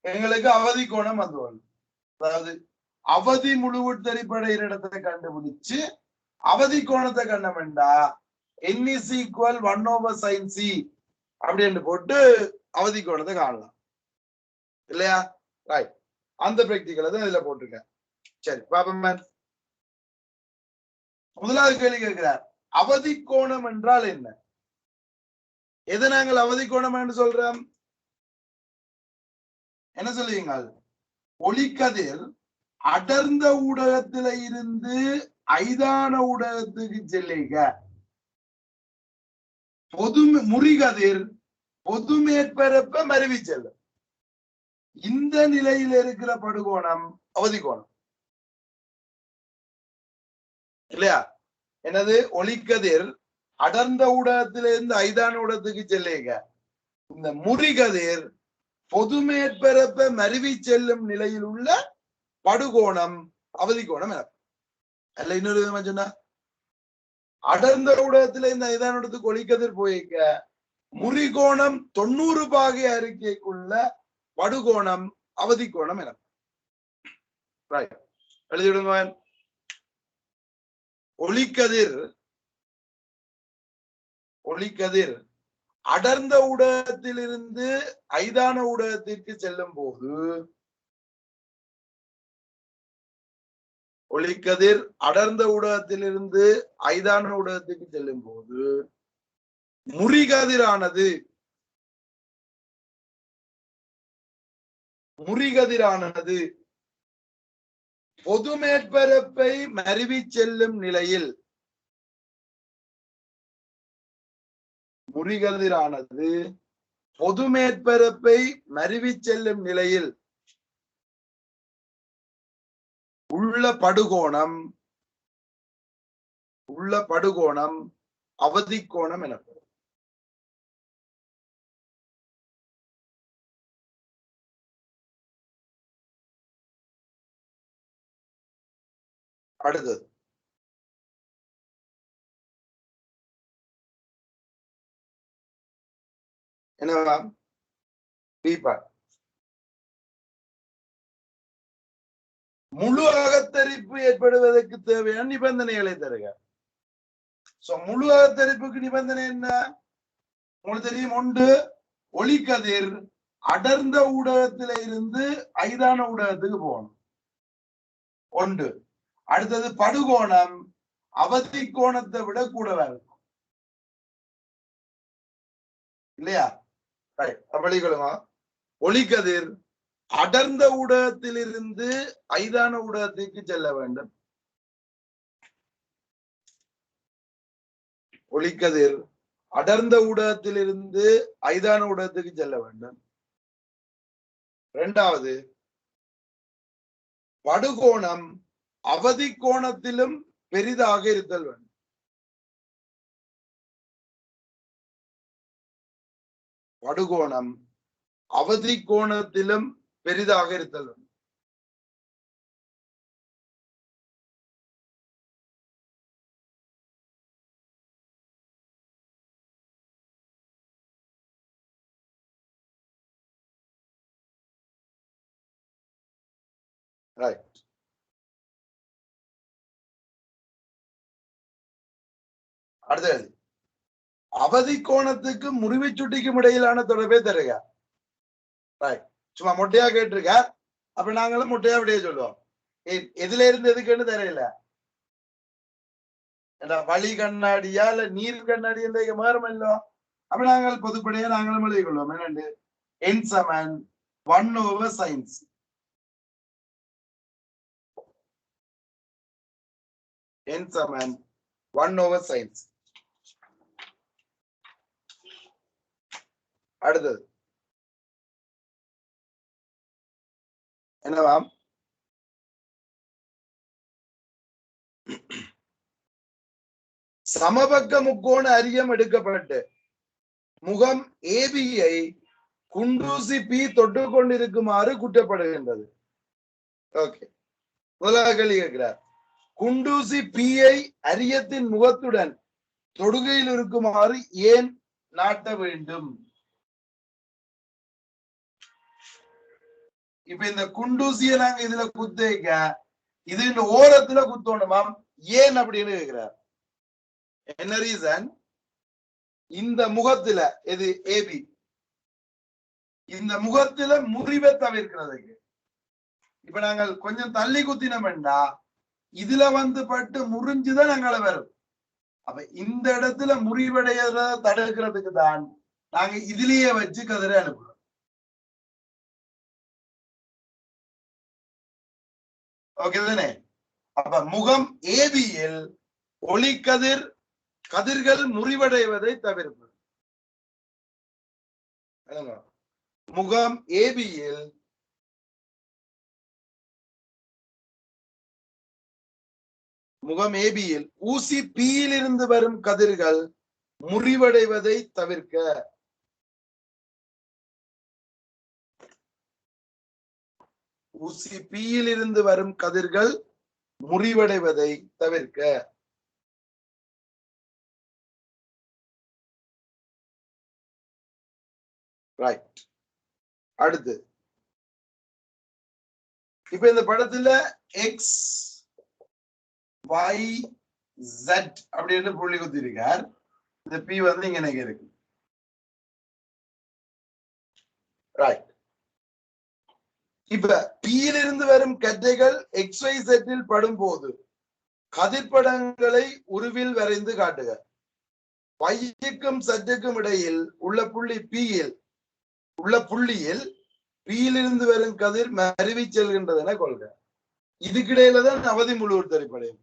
எங்களுக்கு அவதி கோணம் வந்துள்ளது. அதாவது அவதி முழுவுத்தறிப்படையிற இடத்தை கண்டுபிடிச்சு அவதி கோணத்தை கண்டமெண்டா n is equal 1/sin c அப்படின்னு போட்டு அவதி கோணத்தை காணலாம் இல்லையா? ரைட், அந்த பிராக்டிகலை தான் இதுல போட்டிருக்கேன். சரி பாப்போம். முதலாவது கேள்வி கேட்கிறார், அவதி கோணம் என்றால் என்ன? எதை நாங்கள் அவதி கோணம் என்று சொல்றோம்? என்ன சொல்லுவீங்க? ஒளிக்கதிர் அடர்ந்த ஊடகத்தில இருந்து ஐதான ஊடகத்துக்கு செல்லுக, பொது முறிகதிர் பொது மேற்பரப்ப மருவி செல்லும். இந்த நிலையில் இருக்கிற படுகோணம் அவதி கோணம் இல்லையா? எனது ஒளிக்கதிர் அடர்ந்த ஊடகத்திலிருந்து ஐதான ஊடகத்துக்கு செல்லுக, இந்த முறிகதிர் பொது மேற்பரப்ப மருவி செல்லும் நிலையில் உள்ள படுகோணம் அவதி கோணம் என. அல்ல இன்னொரு விதமா சொன்னா, அடர்ந்த ஊடகத்தில இந்த ஐதான ஊடகத்துக்கு ஒளிக்கதிர் போயிக்க முறிகோணம் 90 பாகை அறிக்கைக்குள்ள படுகோணம் அவதி கோணம் என. எழுதிவிடுங்க. ஒளிக்கதிர் அடர்ந்த ஊடகத்திலிருந்து ஐதான ஊடகத்திற்கு செல்லும் போது, ஒளிக்கதிர் அடர்ந்த ஊடகத்திலிருந்து ஐதான ஊடகத்திற்கு செல்லும் போது முறிகதிரானது பொது மேற்பரப்பை மருவி செல்லும் நிலையில், முறிகதிரானது பொது மேற்பரப்பை மருவி செல்லும் நிலையில் உள்ள படுகோணம் அவதி கோணம் எனப்படும். அடுத்தது என்னவா? முழு அகத்தரிப்பு ஏற்படுவதற்கு தேவையான நிபந்தனைகளை தருக. முழு அகத்தரிப்புக்கு நிபந்தனை என்ன? உங்களுக்கு தெரியும், ஒன்று ஒளிக்கதிர் அடர்ந்த ஊடகத்தில இருந்து ஐதான ஊடகத்துக்கு போகணும், ஒன்று. அடுத்தது படுகோணம் அவதி கோணத்தை விட கூடவா இருக்கும் இல்லையா? ஒளிக்கதிர் அடர்ந்த ஊடகத்திலிருந்து ஐதான ஊடகத்திற்கு செல்ல வேண்டும். ஒளிக்கதிர் அடர்ந்த ஊடகத்திலிருந்து ஐதான ஊடகத்துக்கு செல்ல வேண்டும். இரண்டாவது, படுகோணம் அவதி கோணத்திலும் பெரிதாக இருத்தல் வேண்டும். படுகோணம் அவதி கோணத்திலும் பெரிதாக இருத்தல் வேண்டும். ரைட். அடுத்தது, அவதி கோணத்துக்கு முறிவு சுட்டிக்கும் இடையிலான தொடர்பை தருக. சும்மா மொட்டையா கேட்டிருக்க, அப்ப நாங்களும் மொட்டையா விடைய சொல்லுவோம். எதுல இருந்து எதுக்குன்னு தெரியல. வழி கண்ணாடியா இல்ல நீர் கண்ணாடி என்ற மாறுமல்லோ. அப்ப நாங்கள் பொதுப்படையா நாங்களும் எழுதி கொள்வோம். என்னண்டு n சமன் 1/sin c. n சமன் 1/sin c. அடுத்தது என்னவா? சமபக்க முக்கோண அரியம் எடுக்கப்பட்டு முகம் ஏபியை குண்டூசி பி தொட்டு கொண்டிருக்குமாறு குற்றப்படுகின்றது. ஓகே, முதலாக கேள்வி கேட்கிறார். குண்டூசி பியை அரியத்தின் முகத்துடன் தொடுகையில் இருக்குமாறு ஏன் நாட்ட வேண்டும்? இப்ப இந்த குண்டூசியை நாங்க இதுல குத்தேக்க இது இந்த ஓரத்துல குத்தோணுமாம், ஏன் அப்படின்னு கேட்கிறார். என்ன ரீசன்? இந்த முகத்துல எது ஏபி, இந்த முகத்துல முறிவை தவிர்க்கிறதுக்கு. இப்ப நாங்கள் கொஞ்சம் தள்ளி குத்தினோம்டா இதுல பட்டு முறிஞ்சுதான் நாங்கள வரும். அப்ப இந்த இடத்துல முறிவடையத தடுக்கிறதுக்கு தான் நாங்க இதுலயே வச்சு கதிரை அனுப்புறோம். ஓகே தானே? அப்ப முகம் ஏபியில் ஒளிக்கதிர் கதிர்கள் முறிவடைவதை தவிர்ப்பது. முகம் ஏபியில் ஊசி பியில் இருந்து வரும் கதிர்கள் முறிவடைவதை தவிர்க்க. ஊசி பியில் இருந்து வரும் கதிர்கள் முறிவடைவதை தவிர்க்க. ரைட். அடுத்து இப்ப இந்த படத்துல எக்ஸ் Y Z அப்படின்னு புள்ளி குத்தி இருக்கார். இந்த P இங்க இருக்கு. ரைட். இப்ப P-லிருந்து வரும் கற்றைகள் XYZ படும் போது கதிர்படங்களை உருவில் வரைந்து காட்டுக. Y-க்கும் Z-க்கும் இடையில் உள்ள புள்ளியில் P-லிருந்து வரும் கதிர் மருவி செல்கின்றது என கொள்க. இதுக்கிடையில தான் அவதி முழு உறுத்தறிப்படையும்.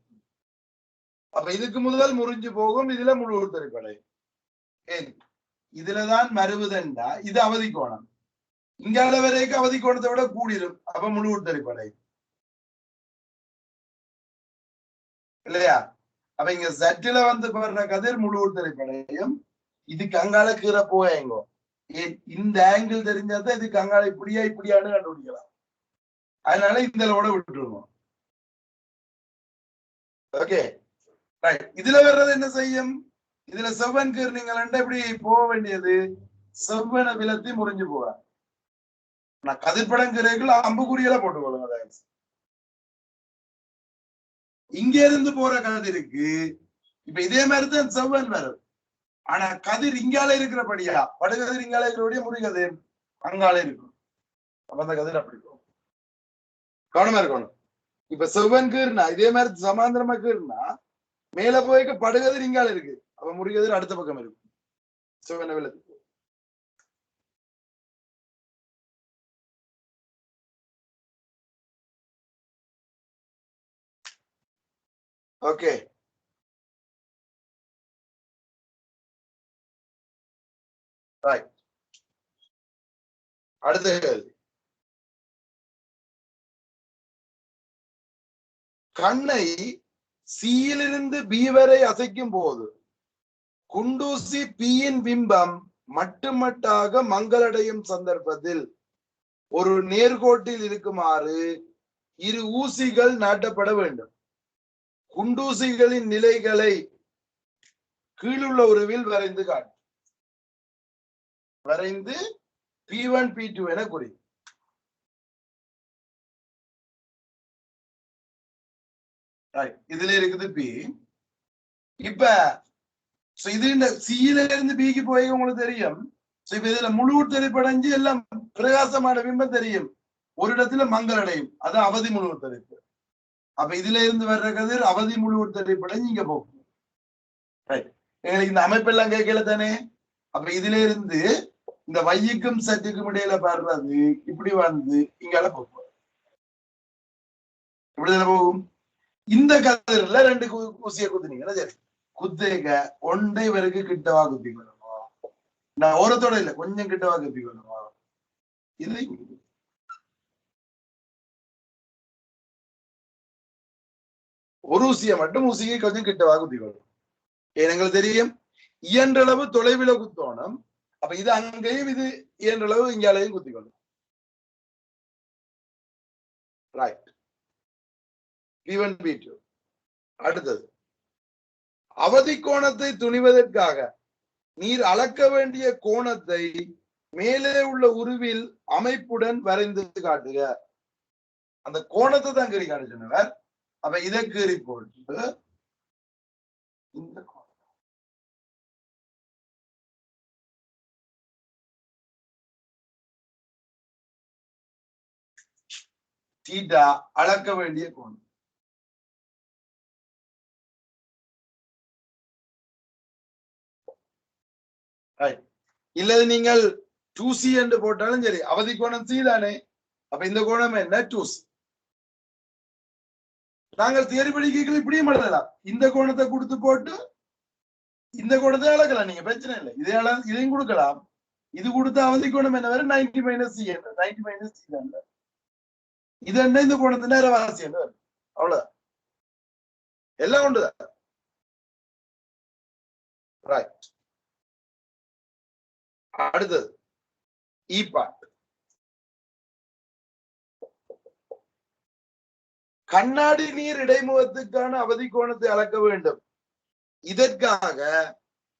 அப்ப இதுக்கு முதல் முறிஞ்சு போகும், இதுல முழு உறுத்தறிப்படையும். ஏன் இதுலதான் மருவுதண்டா இது அவதி கோணம். இங்கால வரைக்கும் அவதி கோணத்தை விட கூடிரும். அப்ப முழு உறுத்தறிப்படையும் இல்லையா? அப்ப இங்க சட்டில படுற கதிர் முழு உறுத்தறிப்படையும். இதுக்கு அங்கால கீரை போயங்கோ. இந்த ஆங்கிள் தெரிஞ்சாதான் இதுக்கு அங்கால இப்படியான்னு கண்டுபிடிக்கலாம். அதனால இந்த லோட விட்டுருவோம். ஓகே, இதுல வர்றது என்ன செய்யும்? இதுல செவ்வன் கீர் நீங்கள் எப்படி போக வேண்டியது? செவ்வனை விலத்தி முறிஞ்சு போக. நான் கதிர்படம் கீரைகள் அம்புக்குறியெல்லாம் போட்டுக்கொள்ளுங்க. இங்க இருந்து போற கதிருக்கு இப்ப இதே மாதிரிதான் செவ்வன் வருது. ஆனா கதிர் இங்கால இருக்கிறபடியா படுகதிர் இங்கால இருக்கிறபடியா முறிகதிர் அங்கால இருக்கும். அப்ப அந்த கதிர் அப்படி போகும். கவனமா இருக்கணும். இப்ப செவ்வன் கீர்னா இதே மாதிரி சமாந்திரமா கீர்னா மேல போய்க்கு படுகதிர் இங்கால இருக்கு. அப்ப முறிகதிர் அடுத்த பக்கம் இருக்கும். செவ்வனை விலத்து. Okay, right. அடுத்த கேள்வி. கண்ணை சியிலிருந்து பி வரை அசைக்கும் போது குண்டூசி பியின் பிம்பம் மட்டுமட்டாக மங்களடையும் சந்தர்ப்பத்தில் ஒரு நேர்கோட்டில் இருக்குமாறு இரு ஊசிகள் நாட்டப்பட வேண்டும். குண்டூசிகளின் நிலைகளை கீழுள்ள உருவில் வரைந்து காட்டு. வரைந்து P1 P2 என குறி. இதுல இருக்குது P. இப்ப இது இந்த சியில இருந்து பிக்கு போய் உங்களுக்கு தெரியும். இப்ப இதுல முழு திரைப்படைஞ்சு எல்லாம் பிரகாசமான பிம்பம் தெரியும். ஒரு இடத்துல மங்கள் அடையும். அது அவதி முழு திரைப்பு. அப்ப இதுல இருந்து வர்ற கதிர் அவதி முழு திரைப்படைஞ்சு இங்க போகும். எங்களுக்கு இந்த அமைப்பெல்லாம் கேட்கல தானே? அப்ப இதுல இருந்து இந்த வைக்கும் சட்டுக்கும் இடையில பாடுறது இப்படி இங்கால போகும். இப்படிதானே போகும். இந்த கதிர்ல ரெண்டு ஊசியை குத்துனீங்கன்னா சரி, குத்தேக ஒன்றை வரைக்கும் கிட்டவா குத்திக்கணுமா? நான் ஓரத்தோட இல்ல, கொஞ்சம் கிட்டவா குத்திக்கணுமா? இது ஒரு ஊசியை மட்டும் ஊசியை கொஞ்சம் கிட்டவா குத்திக்கணும். எங்களுக்கு தெரியும் இயன்றளவு தொலைவில குத்தோணும். அப்ப இது அங்கேயும் இது இயன்றளவு இங்காலையும் குத்திக்கணும். ரைட். B1 B2. அடுத்தது அவதி கோணத்தை துணிவதற்காக நீர் அளக்க வேண்டிய கோணத்தை மேலே உள்ள உருவில் அமைப்புடன் வரைந்து காட்டுக. அந்த கோணத்தை தான் கீறி காட்ட சொன்னவர். அப்ப இதை கீறி போட்டு இந்த தீட்டா அளக்க வேண்டிய கோணம். இல்லது நீங்கள் 2C என்று போட்டாலும் சரி, அவதி கோணம் C தானே. அப்ப இந்த கோணம் என்ன 2C. நாங்கள் தியரி படிக்க இப்படியும் எழுதலாம். இந்த கோணத்தை கொடுத்து போட்டு இந்த கோணத்தை அளக்கலாம், நீங்க பிரச்சனை இல்லை. இதையும் கொடுக்கலாம். இது கொடுத்த அவதி கோணம் என்ன வரும் 90 - C என்ன 90 - C தான். இது என்ன இந்த கோணத்து நேரவாசி என்ன வரும், அவ்வளவுதான். எல்லாம் ஒன்றுதான். ரைட். அடுத்தது இ பார்ட். கண்ணாடி நீர் இடைமுகத்துக்கான அவதி கோணத்தை அளக்க வேண்டும். இதற்காக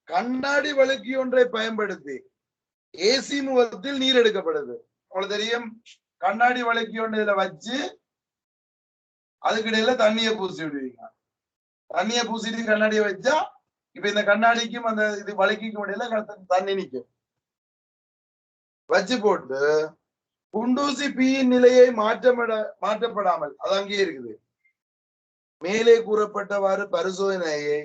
கண்ணாடி வழுக்கி ஒன்றை பயன்படுத்தி ஏசி முகத்தில் நீர் எடுக்கப்படுது. உங்களுக்கு தெரியும், கண்ணாடி வழுக்கி ஒன்று இதுல வச்சு அதுக்கு இடையில தண்ணியை பூசி விடுவீங்க. தண்ணியை பூசிட்டு கண்ணாடியை வச்சா இப்ப இந்த கண்ணாடிக்கும் அந்த இது வழுக்கிக்கும் இடையில தண்ணி நிற்கும். வச்சு போட்டு குண்டூசி பியின் நிலையை மாற்றப்படாமல் அது அங்கேயே இருக்குது. மேலே கூறப்பட்டவாறு பரிசோதனையை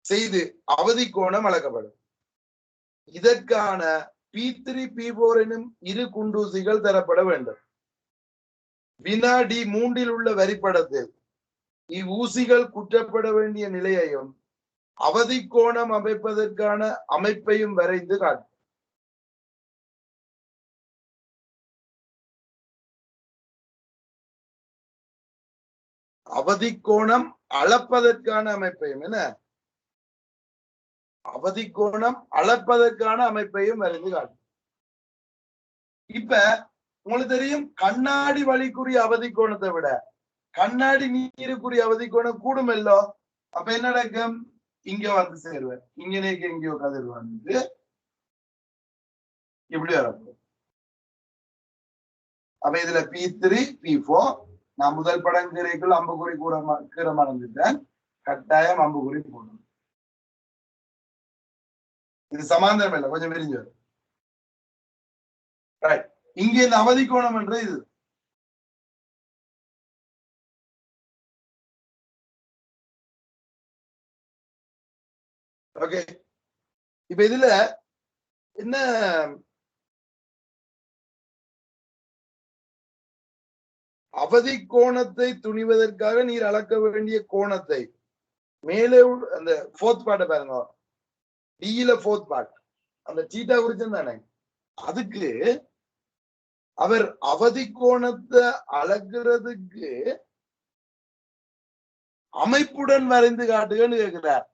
செய்து அவதி கோணம் அளக்கப்படும். இதற்கான P3 P4 எனும் இரு குண்டூசிகள் தரப்பட வேண்டும். வினாடி 3 உள்ள வரிப்படத்தில் இவ்வூசிகள் குற்றப்பட வேண்டிய நிலையையும் அவதி கோணம் அமைப்பதற்கான அமைப்பையும் வரைந்து காட்டும். அவதி கோணம் அளப்பதற்கான அமைப்பையும் என்ன அவதி கோணம் அளப்பதற்கான அமைப்பையும் வரைந்து காட்டும். இப்ப உங்களுக்கு தெரியும், கண்ணாடி வழிக்குரிய அவதி கோணத்தை விட கண்ணாடி நீருக்குரிய அவதி கோணம் கூடும் இல்லோ. அப்ப என்ன நடக்கும், இங்க வந்து சேருவேன், இங்கேயோ கதிர் வந்து இப்படி வரப்போம். அப்ப இதுல P3 P4 நான் முதல் படம் கீரைக்குள் அம்புக்குறி கீரை மறந்துட்டேன். கட்டாயம் அம்புக்குறி போடணும். இது சமாந்தரம் இல்லை, கொஞ்சம் விரிஞ்சு வரும். இங்க இந்த அவதி கோணம் என்ற இது ஓகே. இப்ப இதுல என்ன, அவதி கோணத்தை துணிவதற்காக நீர் அளக்க வேண்டிய கோணத்தை மேலே அந்த ஃபோர்த் பார்ட்டை பாருங்க, டியில ஃபோர்த் பார்ட் அந்த சீட்டா குறிச்சிருந்தானே, அதுக்கு அவர் அவதி கோணத்தை அளக்கிறதுக்கு அமைப்புடன் வரைந்து காட்டுகன்னு கேட்கிறார்.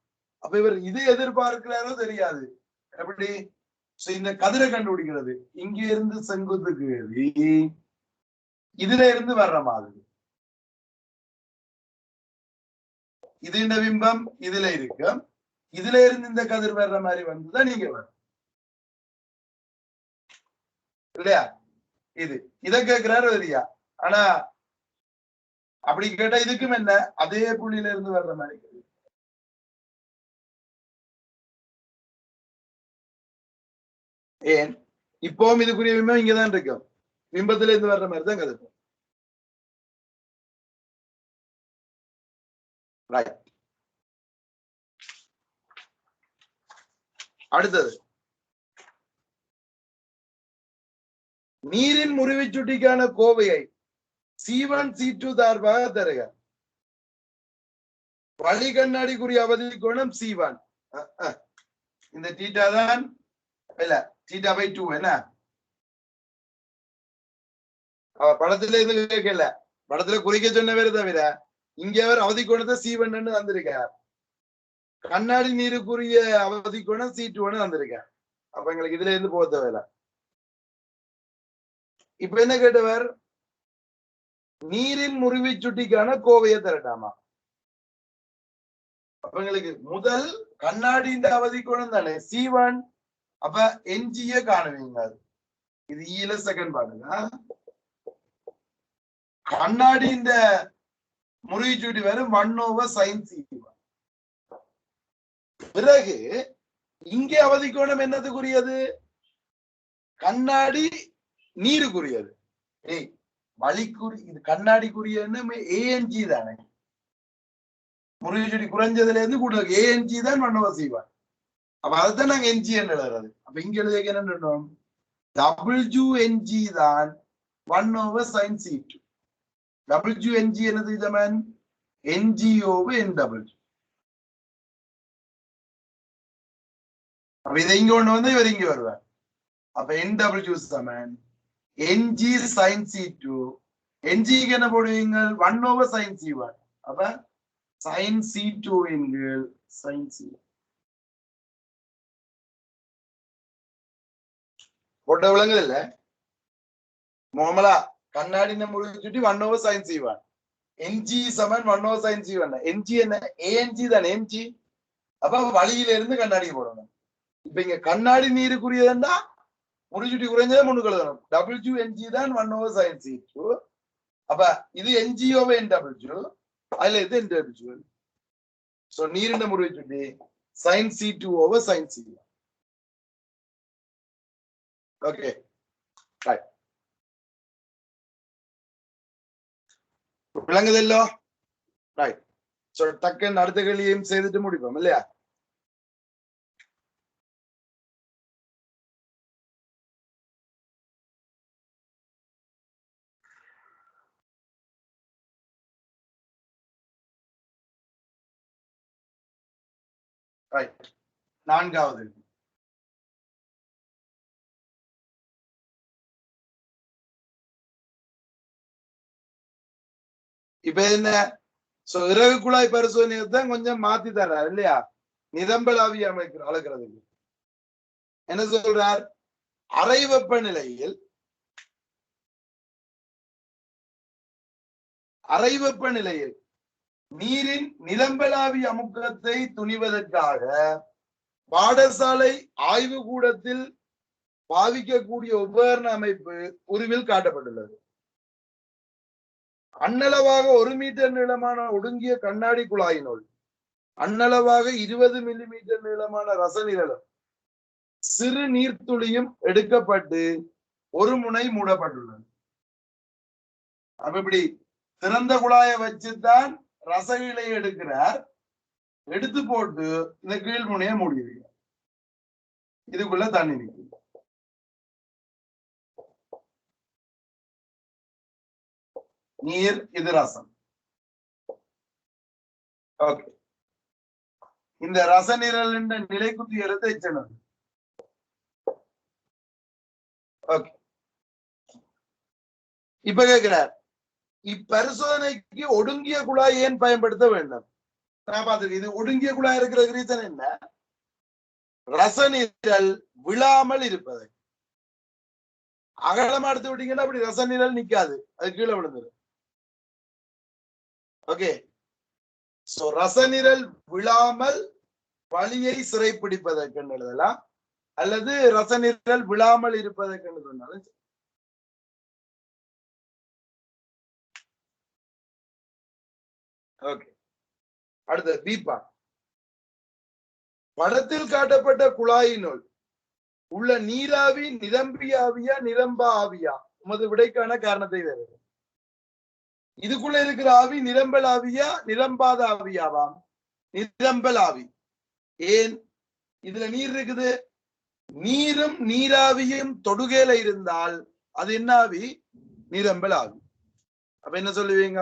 அப்ப இவர் இது எதிர்பார்க்கிறாரோ தெரியாது. எப்படி இந்த கதிரை கண்டுபிடிக்கிறது, இங்க இருந்து செங்குத்துக்கு இதுல இருந்து வர்ற மாதிரி, இது இந்த பிம்பம் இதுல இருக்கு, இதுல இருந்து இந்த கதிர் வர்ற மாதிரி வந்துதான் நீங்க வரும் இல்லையா. இது இதை கேட்கிறாரு இல்லையா. ஆனா அப்படி கேட்டா இதுக்கும் என்ன, அதே புள்ளியில இருந்து வர்ற மாதிரி. ஏன் இப்பவும் இதுக்குரிய பிம்பம் இங்கதான் இருக்கும், பிம்பத்துல இருந்து வர்ற மாதிரி தான் கதிர்க்கும். அடுத்தது நீரின் முறிவு சுட்டிக்கான கோவையை C1 C2 சார்பாக தருக. வழி கண்ணாடிக்குரிய அவதி கோணம் C1. இந்த தீட்டா தான் இல்ல, தீட்டா பை 2 என்ன படத்துல இருந்து கேட்கல, படத்துல குறிக்க சொன்ன வேறு தவிர இங்க அவர் அவதி கோணத்தை C1 வந்திருக்கார். கண்ணாடி நீருக்குரிய அவதிக்குணம் C2 வந்திருக்கேன். அப்ப எங்களுக்கு இதுல இருந்து போக தேவையில்ல. இப்ப என்ன கேட்டவர், நீரின் முறிவு சுட்டிக்கான கோவையை தரட்டாமா? அப்ப எங்களுக்கு முதல் கண்ணாடியின் அவதிக்குணம் தானே C1. அப்ப NG காணுவீங்க. இது ஈல செகண்ட் பாருங்க. கண்ணாடியின் முறிவு சுட்டி வரும் 1/sin C1. பிறகு இங்கே அவதிக்கோணம் என்னதுக்குரியது? கண்ணாடி நீருக்குரியது. வழிக்குரிய இது கண்ணாடிக்குரியன்னு ANG தானே. முறிவுச்சுடி குறைஞ்சதுல இருந்து கூட ANG தான் 1/C1. அப்ப அதுதான் நாங்க NG எழுதுறது. அப்ப இங்க எழுதிய என்ன WNG தான் 1/sin C2. WNG என்னது இதமன்? NG/NW. அப்ப இதை இங்க ஒண்ணு வந்து இவர் இங்க வருவார். அப்ப NW சமன் NG sin C2. NG என்ன போடுவீங்க? 1/sin C1. அப்ப sin C2 என்கள் sin C. போட்ட விளங்குது இல்ல? மோமலா கண்ணாடி முழுக்க சுட்டி 1/sin C1. NG சமன் 1/sin C1. NG என்ன? ANG தானே NG. அப்ப வழியில இருந்து கண்ணாடி போடணும். இப்ப இங்க கண்ணாடி நீருக்குரியதுன்னா முடிச்சுட்டி குறைஞ்சதை முன்னுக்கு எழுதணும். WNG தான் 1/sin C2. அப்ப இது NG/NW. அதுல இது NW. சோ நீரின் முடிச்சுட்டி sin C2/sin C1. Okay right. விளங்குதல்லோ? ரைட். சோ டக்குன்னு அடுத்த கேள்வியையும் செய்துட்டு முடிப்போம் இல்லையா? ரைட். நான்காவது இப்ப என்ன? சோ இறகு குழாய் பரிசோதனையை தான் கொஞ்சம் மாத்தி தர்றாரு இல்லையா? நிரம்பலாவி அளக்கிறதுக்கு என்ன சொல்றார்? அறை வெப்பநிலையில் நீரின் நிரம்பலாவி அமுக்கத்தை துணிவதற்காக பாடசாலை ஆய்வு கூடத்தில் பாவிக்கக்கூடிய உபகரண அமைப்பு உருவில் காட்டப்பட்டுள்ளது. அண்ணளவாக 1 மீட்டர் நீளமான ஒடுங்கிய கண்ணாடி குழாயினுள் அண்ணளவாக 20 மில்லிமீட்டர் நீளமான ரசநிரலும் சிறு நீர்த்துளியும் எடுக்கப்பட்டு ஒரு முனை மூடப்பட்டுள்ளது. அப்ப இப்படி திறந்த குழாயை வச்சுதான் ரசகிலை எடுக்கிறார். எடுத்து போட்டு இந்த கீழ் முனையை மூடிடுங்க. இதுக்குள்ள தண்ணி நிற்கும். நீர், இது ரசம். ஓகே. இந்த ரசநிரல் நிலைக்குத்தி எடுத்து சொன்னது. ஓகே. இப்ப கேட்கிறார், இப்பரிசோதனைக்கு ஒடுங்கிய குழாய் ஏன் பயன்படுத்த வேண்டும்? நான் பார்த்துருக்கேன். இது ஒடுங்கிய குழாய் இருக்கிற ரீசன் என்ன? ரசநிரல் விழாமல் இருப்பது. அகலமா எடுத்து விட்டீங்கன்னா அப்படி ரசநிரல் நிக்காது, அது கீழே விழுந்துடும். ஓகே. சோ ரசநிரல் விழாமல் வலியை சிறைப்பிடிப்பதற்கு எழுதலாம், அல்லது ரசநிரல் விழாமல் இருப்பதற்கு சொன்னாலும். ஓகே. அடுத்து பீப்பா. படத்தில் காட்டப்பட்ட குழாயினுள் உள்ள நீராவி நிரம்பிய ஆவியா நிரம்பா ஆவியா? உமது விடைக்கான காரணத்தை தருது. இதுக்குள்ள இருக்கிற ஆவி நிரம்பல் ஆவியா நிரம்பாத ஆவியாவாம்? நிரம்பல் ஆவி. ஏன்? இதுல நீர் இருக்குது. நீரும் நீராவியும் தொடுகையில இருந்தால் அது என்ன ஆவி? நிரம்பல் ஆவி. அப்ப என்ன சொல்லுவீங்க?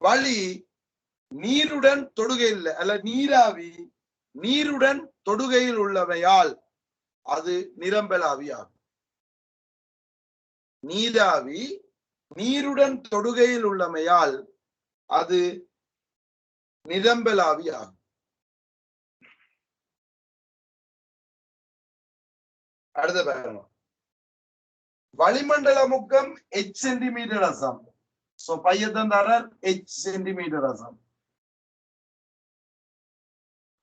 வழி நீருடன் தொடுகையில் அல்ல, நீராவி நீருடன் தொடுகையில் உள்ளவையால் அது நிரம்பலாவி ஆகும். நீராவி நீருடன் தொடுகையில் உள்ளமையால் அது நிரம்பலாவி ஆகும். அடுத்த பாருங்க, வளிமண்டல முக்கம் h சென்டிமீட்டர் அசம். சோ பையத்தான் தரார் h சென்டிமீட்டர் அசம்.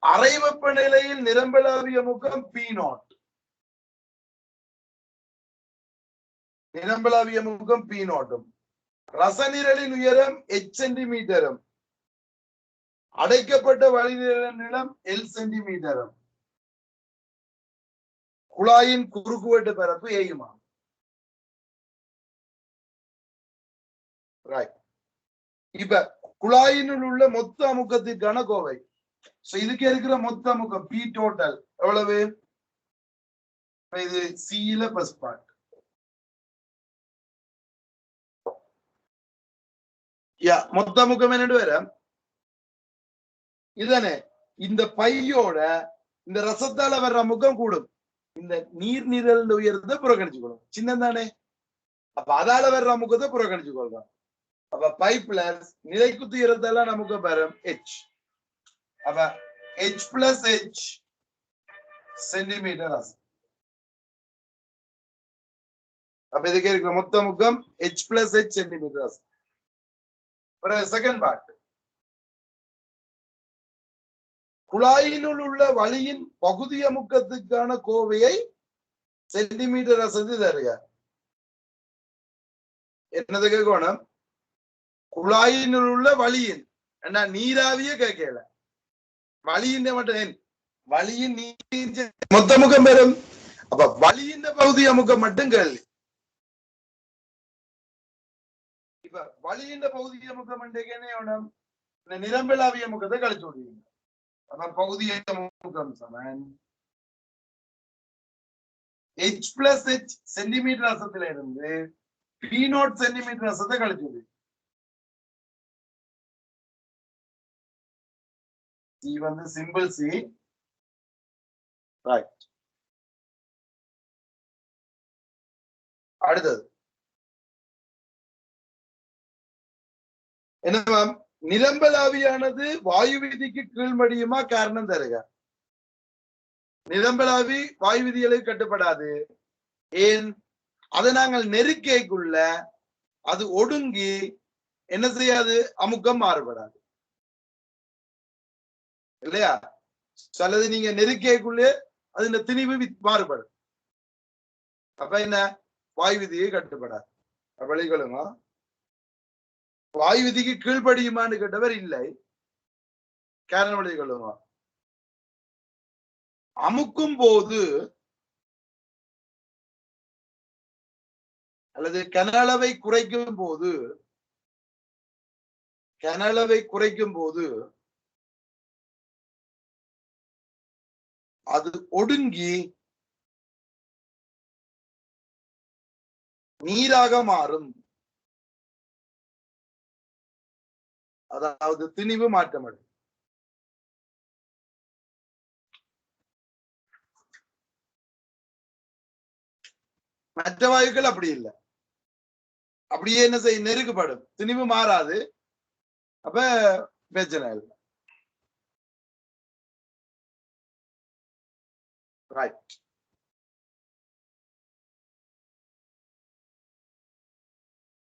அறை வெப்பநிலையில் நிரம்பலாவிய முக்கம் P0. நிரம்பலாவிய முக்கம் P0. ரசநிரலின் உயரம் h சென்டிமீட்டரும் அடைக்கப்பட்ட வளிநிரலின் நீளம் L சென்டிமீட்டரும் குழாயின் குறுக்குவெட்டு பரப்பு ஏயுமா. இப்ப குழாயினுள் உள்ள மொத்த அமுக்கத்திற்கான கோவை. இதுக்கு இருக்கிற மொத்த அமுக்கம் P டோட்டல் எவ்வளவு? இது சில பிளஸ் பார்ட். மொத்த அமுக்கம் என்னன்னு வர இதுதானே. இந்த பையோட இந்த ரசத்தால வர்ற அமுக்கம் கூடும். இந்த நீர்நிரல் உயரத்தை புறக்கணிச்சுக்கணும், சின்னதானே. அப்ப அதால வர்ற அமுக்கத்தை புறக்கணிச்சுக்கொள்றோம். அப்ப பை பிளஸ் நிலைக்குத்து உயரத்தால நமக்கு வரும் h. அப்ப h பிளஸ் h சென்டிமீட்டர் அசம். அப்ப இதுக்கு இருக்கிற மொத்த அமுக்கம் h பிளஸ் h சென்டிமீட்டர் அசம். செகண்ட் பார்ட், குழாயினுள் உள்ள வளியின் பகுதி அமுக்கத்துக்கான கோவையை சென்டிமீட்டர் அசதி தருக. என்னது கேட்கணும்? குழாயினுள் உள்ள வளியின் நீராவிய கேட்கல, வளியின் மட்டும் வளியின் மொத்த முகம் பெறும். அப்ப வளியின் பகுதி அமுக்கம் மட்டும் கேள்வி. இப்ப வளியின் பகுதி அமுக்கம் வேணும், நிரம்பலாவிய முகத்தை கழிச்சு விடுவீங்க. பகுதி அமுக்கம் சமன் h பிளஸ் h சென்டிமீட்டர் அசத்துல இருந்து P0 சென்டிமீட்டர் அசத்தை கழிச்சு. C வந்து சிம்பிள் C. ரைட். அடுத்தது என்ன? நிரம்பலாவியானது வாயு விதிக்கு கீழ்மடியுமா? காரணம் தருக. நிரம்பலாவி வாயு விதிகளுக்கு கட்டுப்படாது. ஏன்? அதை நாங்கள் நெருக்கைக்குள்ள அது ஒடுங்கி என்ன செய்யாது, அமுக்கம் மாறுபடாது இல்லையா. அல்லது நீங்க நெருக்கைக்குள்ளே அது திணிவு மாறுபடும். அப்ப என்ன, வாயு விதியை கட்டுப்படாது. வழிகளுங்க வாயு விதிக்கு கீழ்படியுமான்னு கேட்டவர் இல்லை. காரணம் வழிகளுங்க அமுக்கும் போது அல்லது கனளவை குறைக்கும் போது அது ஒடுங்கி நீராக மாறும். அதாவது திணிவு மாற்றமடையும். மற்ற வாயுக்கள் அப்படி இல்லை. அப்படியே என்ன செய்ய, நெருக்கப்படும், திணிவு மாறாது. அப்ப பிரச்சனை இல்லை. ரைட்.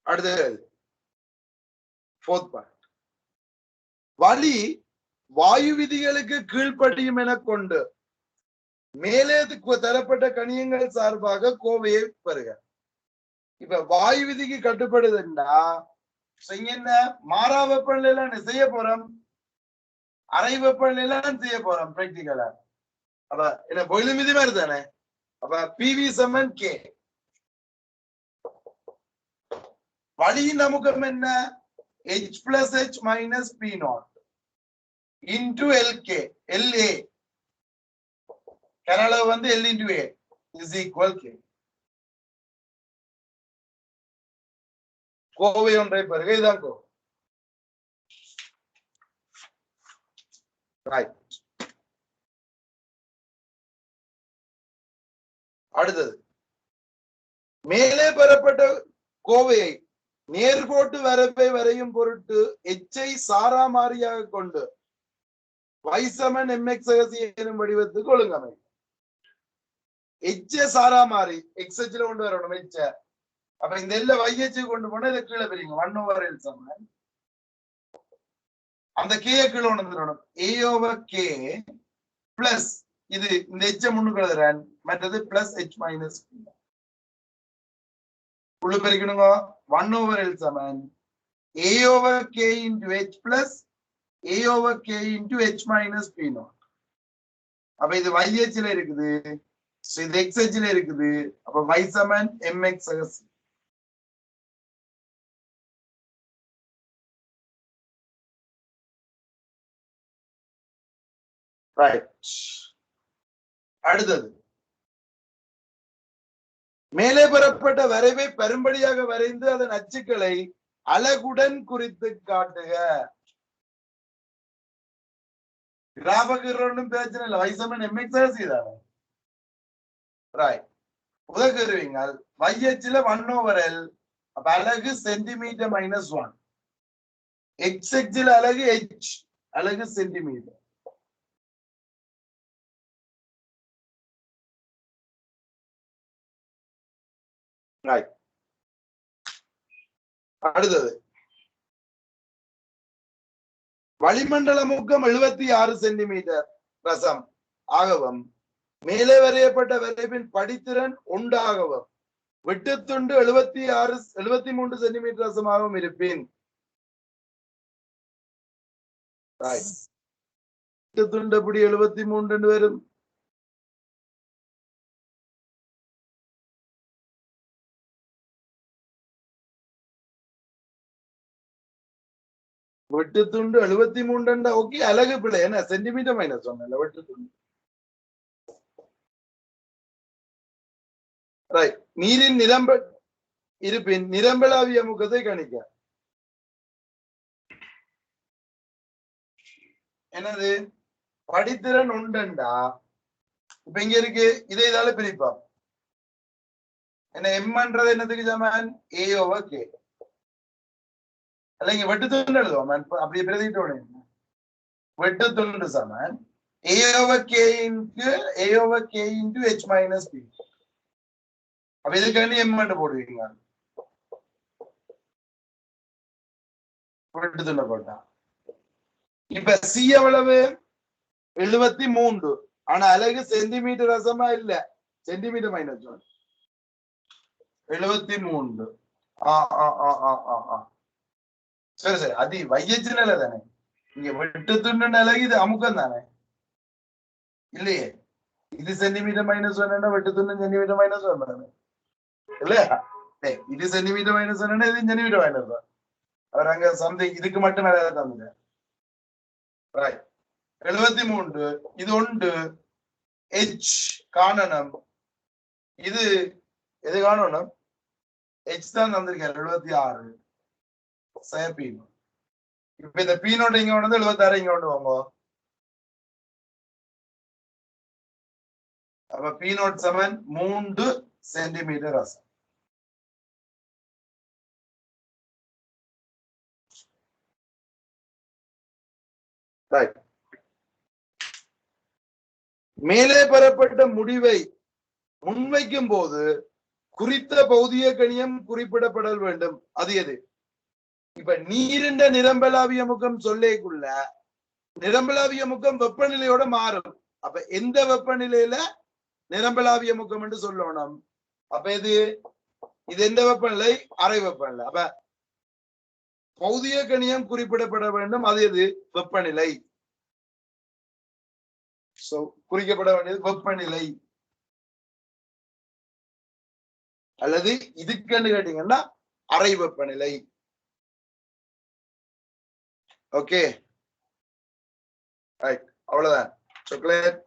அடுத்த ஃபோர்த் பார்ட், வளி வாயு விதிகளுக்கு கீழ்ப்படியும் என கொண்டு மேலே தரப்பட்ட கணியங்கள் சார்பாக கோவையை பெறுக. இப்ப வாயு விதிக்கு கட்டுப்படுதுன்னா என்ன, மாறா வெப்பநிலையில செய்ய போறோம், அரை வெப்பநிலையில செய்ய போறோம் பிராக்டிகலா. அப்ப என்ன பொயிலும் விதி மாதிரி தானே. அப்ப பிவி சமன் கே. வளியின் அமுக்கம் என்ன, h plus h minus P0 into LK, LA. கனளவு வந்து L into A is equal K. Kovai ஒன்றை பெறுக. இதுதான் கோவை. ரைட். அடுத்தது, மேலே பெறப்பட்ட கோவையை நேர்கோட்டு வரப்பை வரையும் பொருட்டு எச்சை சாராமாரியாக கொண்டு y சமன் mx எனும் வடிவத்துக்கு ஒழுங்கமை. h சாரா மாறி x அச்சுல கொண்டு வரணும் h. அப்ப இந்த எல்ல y அச்சு கொண்டு போனா இத கீழே பெரியங்க 1/l சமன் அந்த k கீழே கொண்டு வந்துடணும் a/k பிளஸ் இது இந்த h முன்னுக்கு எழுதுறேன் மற்றது பிளஸ் h மைனஸ் உள்ள பெருக்கணுங்க 1/l சமன் a/k into h plus a/k into h minus p0. அப்ப இது y அச்சுல இருக்குது, இது x அச்சுல இருக்குது. அப்ப y சமன் mx அகசி. ரைட். அடுத்தது மேலே பெறப்பட்ட வரைவை பெரும்படியாக வரைந்து அதன் அச்சுக்களை அலகுடன் குறித்து காட்டுக. கிராபகரும் பிரச்சனை இல்லை, y சமன் mx அகசி தானே. ரைட். உதகுறீங்க y அச்சுல 1/l, அப்ப அலகு சென்டிமீட்டர் மைனஸ் 1. x அச்சுல அலகு h, அலகு சென்டிமீட்டர். ரைட். அடுத்தது வளிமண்டல முக்கம் 76 சென்டிமீட்டர் ரசம் ஆகவும் மேலே வரையப்பட்ட வரைவின் படித்திறன் 1 ஆகவும் வெட்டுத்துண்டு 73 சென்டிமீட்டர் ரசமாகவும் இருப்பின் வெட்டுத்துண்டு எப்படி 73 வரும்? வெட்டுத்துண்டு 73 ஓகே, அலகு பிள்ளை என்ன சென்டிமீட்டர் மைனஸ் சொன்ன வெட்டுத்துண்டு. ரைட். நீரின் இருப்பின் நிரம்பலாவிய முகத்தை கணிக்க. என்னது படித்திறன் 1 இப்ப இங்க இருக்கு, இதை இதால பிரிப்போம். என்ன எம்ன்றது என்னதுக்கு சமன் a/k. அல்ல இங்க வெட்டுத்துண்டு எழுதுவோம், அப்படியே பிரதிட்டோட வெட்டுத்துண்டு சமன் a/k into h minus p. அப்ப இதுக்காண்டி எம் போடுவீங்க, வெட்டுத்துண்ட போட்டா. இப்ப சி எவ்வளவு 73, ஆனா அலகு சென்டிமீட்டர் ரசமா இல்ல, சென்டிமீட்டர் மைனஸ் 1 73. சரி சரி, அது வையச்சு நிலை தானே. இங்க வெட்டுத்துண்டு அலகு இது அமுக்கம் தானே இல்லையே. இது சென்டிமீட்டர் மைனஸ் 1 வெட்டுத்துண்டு சென்டிமீட்டர் மைனஸ் 1 இல்லையா? இது சென்டிமீட்டர் மைனஸ் 1 இது சென்டிமீட்டர் மைனஸ் 1. அவர் அங்க சம்திங் இதுக்கு மட்டும் மேல தந்துங்க. 73 இது 1 h காணணும். இது எது காணணும்? h தான் தந்திருக்காரு 76 செயற்பீனோ. இப்ப இந்த பீனோட இங்க வந்து 76 இங்க கொண்டு வாங்க. அப்ப பீனோட் சமன் 3 சென்டிமீட்டர் ரசம். மேலே பெறப்பட்ட முடிவை முன்வைக்கும் போது குறித்த பௌதிக கணியம் குறிப்பிடப்பட வேண்டும். அது எது? இப்ப நீரிண்ட நிரம்பலாவிய முகம் சொல்லேக்குள்ள நிரம்பலாவிய முகம் வெப்பநிலையோட மாறும். அப்ப எந்த வெப்பநிலையில நிரம்பலாவிய முகம் என்று சொல்லணும். அப்ப இது எந்த வெப்பநிலை? அறை வெப்பநிலை. அப்ப பௌதிக கணியம் குறிப்பிடப்பட வேண்டும். அது எது? வெப்பநிலை. குறிக்கப்பட வேண்டியது வெப்பநிலை. அல்லது இதுக்குன்னு கேட்டீங்கன்னா அறை வெப்பநிலை. ஓகே ரைட், அவ்வளவுதான். சாக்லேட்